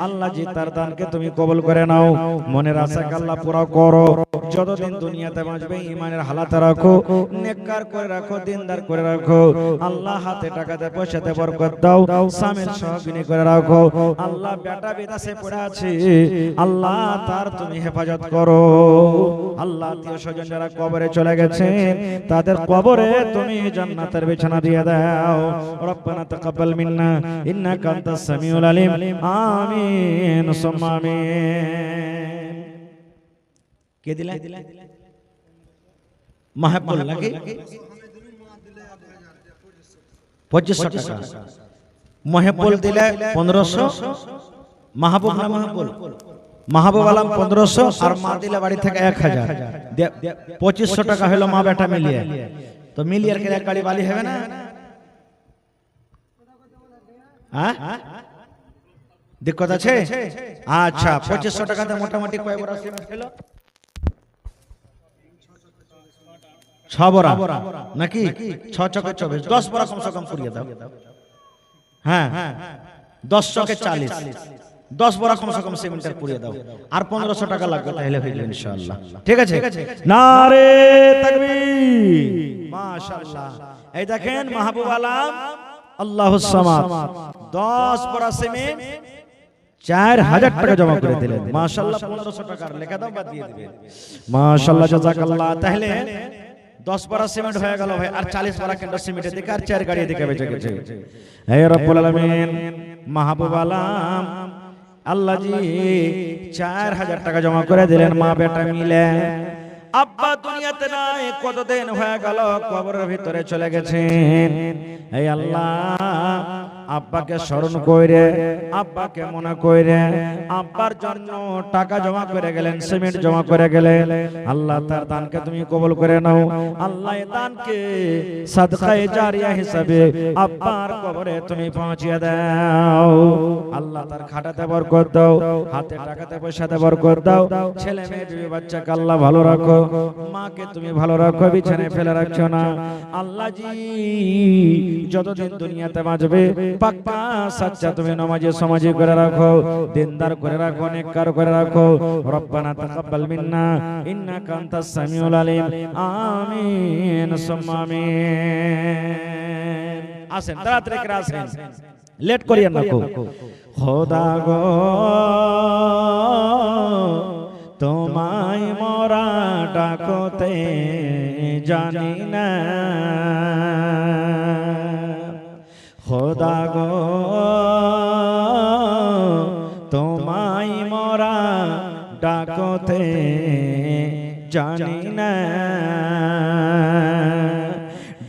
আল্লাহ জি তার দানকে তুমি কবুল করে নাও। মনের আশাকে আল্লাহ পুরো করো। যতদিন দুনিয়াতে বাঁচবে ঈমানের হালাতে রাখো, নেককার করে রাখো, দিনদার করে রাখো। আল্লাহ হাতে টাকাতে পয়সাতে বরকত দাও, স্বামীর সহগিনী করে রাখো। আল্লাহ বেটা বিদেশে পড়ে আছে, আল্লাহ তার তুমি হেফাজত করো। আল্লাহ আত্মীয় স্বজন যারা কবরে চলে গেছে তাদের কবরে তুমি জান্নাতের বিছানা দিয়ে দাও। রব্বানা তাকাব্বাল মিন্না ইন্নাকা আনতাস সামিউল আলিম। আমিন সুম্মা আমিন। কে দিলা? মাহবুল নাকি? 2500 টাকা মাহবুল দিলে 1500। মাহবুব না মাহবুল? মাহবুব আলম 1500 আর মা দিলে বাড়ি থেকে 1000। 2500 টাকা হলো মা বেটা মিলিয়ে। তো মিলিয়ে কে এক গাড়ি বালি হবে না? হ্যাঁ, দিক্কত আছে? আচ্ছা, 2500 টাকাতে মোটামুটি কয় বড়া সিমেন্ট হলো? 6 বড়া নাকি? 6 চকে 24, 10 বড়া কমসে কম পুরিয়ে দাও। হ্যাঁ, 10 চকে 40, 10 বড়া কমসে কম সিমেন্টের পুড়িয়ে দাও, আর 1500 টাকা লাগবে, তাহলে হয়ে যাবে ইনশাআল্লাহ। ঠিক আছে, নারে তাকবীর, মাশাআল্লাহ। এই দেখেন মাহবুব আলম আল্লাহুস সামাদ 10 বড়া সিমেন্ট 4000 টাকা জমা করে দিলেন, মাশাআল্লাহ। 1500 টাকার লেখা দাও বা দিয়ে দিবেন, মাশাআল্লাহ, জাযাকাল্লাহ। তাহলে 10 বড়া সিমেন্ট হয়ে গেল ভাই, আর 40 বড়া কেন্দ্র সিমেন্টের দিকে আর 4 গাড়ি দিকে বেঁচে গেছে। হে রব্বুল আলামিন, মাহবুব আলম আল্লাহ জি 4000 টাকা জমা করে দিলেন মা বেটা মিলে। আব্বা দুনিয়াতে নাই, কতদিন হয়ে গেল কবরের ভিতরে চলে গেছেন। এই আল্লাহ, আব্বাকে স্মরণ কইরে, আব্বাকে মনে কইরে আব্বার জন্য টাকা জমা করে গেলেন, সিমেন্ট জমা করে গেলেন। আল্লাহ তার দানকে তুমি কবুল করে নাও। আল্লাহ এই দানকে সাদকায়ে জারিয়া হিসাবে আব্বার কবরে তুমি পৌঁছিয়ে দাও। আল্লাহ তার খাটাতে বরকত দাও, হাতে টাকাতে পয়সাতে বরকত দাও। ছেলে মেয়ে বিবি বাচ্চাকে আল্লাহ ভালো রাখো, মাকে তুমি ভালো রাখো, বিছানায় ফেলে রাখছো না। আল্লাহ জি যতদিন দুনিয়াতে বাঁচবে পাক্কা সাচ্চা তুমি নামাজি সমাজি করে রাখো, দিনদার করে রাখো, নেককার করে রাখো। রব্বানা তাকাব্বাল মিন্না ইন্নাকা আনতাস সামিউল আলিম। আমিন সুম্মা আমিন। আসেন তাড়াতাড়ি করে আসেন, লেট করিয়েন না। খোদা গো তোমায় মোরা ডাকতে জানি না, খোদা গো তোমায় মোরা ডাকতে জানি না,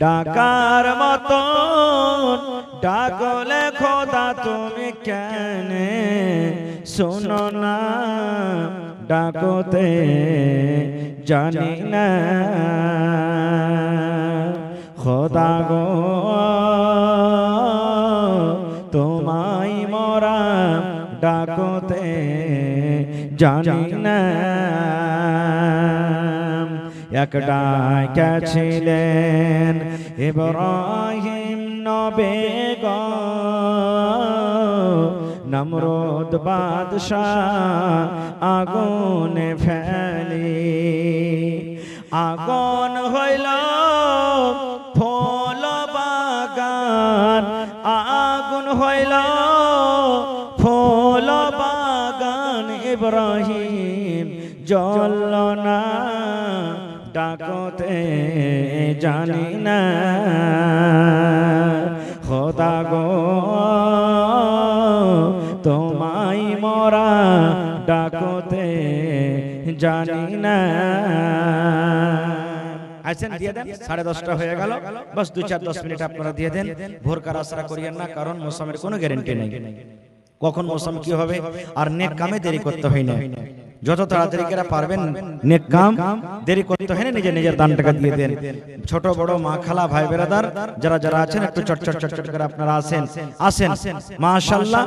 ডাকার মতন ডাকলে খোদা তুমি কেন শোনো না, ডাকতে জানি না, খোদা গো তোমায় মোরা ডাকতে জানি না। এক ডাকেছিলেন ইব্রাহিম নবী গো, নমরুদ বাদশাহ আগুনে ফেলি, আগুন হইল ফুল বাগান, আগুন হইল ফুল বাগান, ইব্রাহিম জ্বলল না, ডাকতে জানি না, খোদা গো তোমায় মোরা ডাকতে জানি না। আছেন দিয়ে দেন, 10:30 হয়ে গেল, বাস 2-4-10 মিনিট আপনারা দিয়ে দেন। ভোরকার আশা করিয়েন না, কারণ মৌসুমের কোনো গ্যারান্টি নেই, কখন মৌসুম কি হবে। আর নেক কামে দেরি করতে হয় না, যত তাড়াতাড়ি করে পারবেন নেক কাম দেরি করতে হয় না, নিজের দান টাকা দিয়ে দেন। ছোট বড় মা খালা ভাই বেরাদার যারা যারা আছেন একটু চট চট চট করে আপনারা আসেন, মাশাআল্লাহ।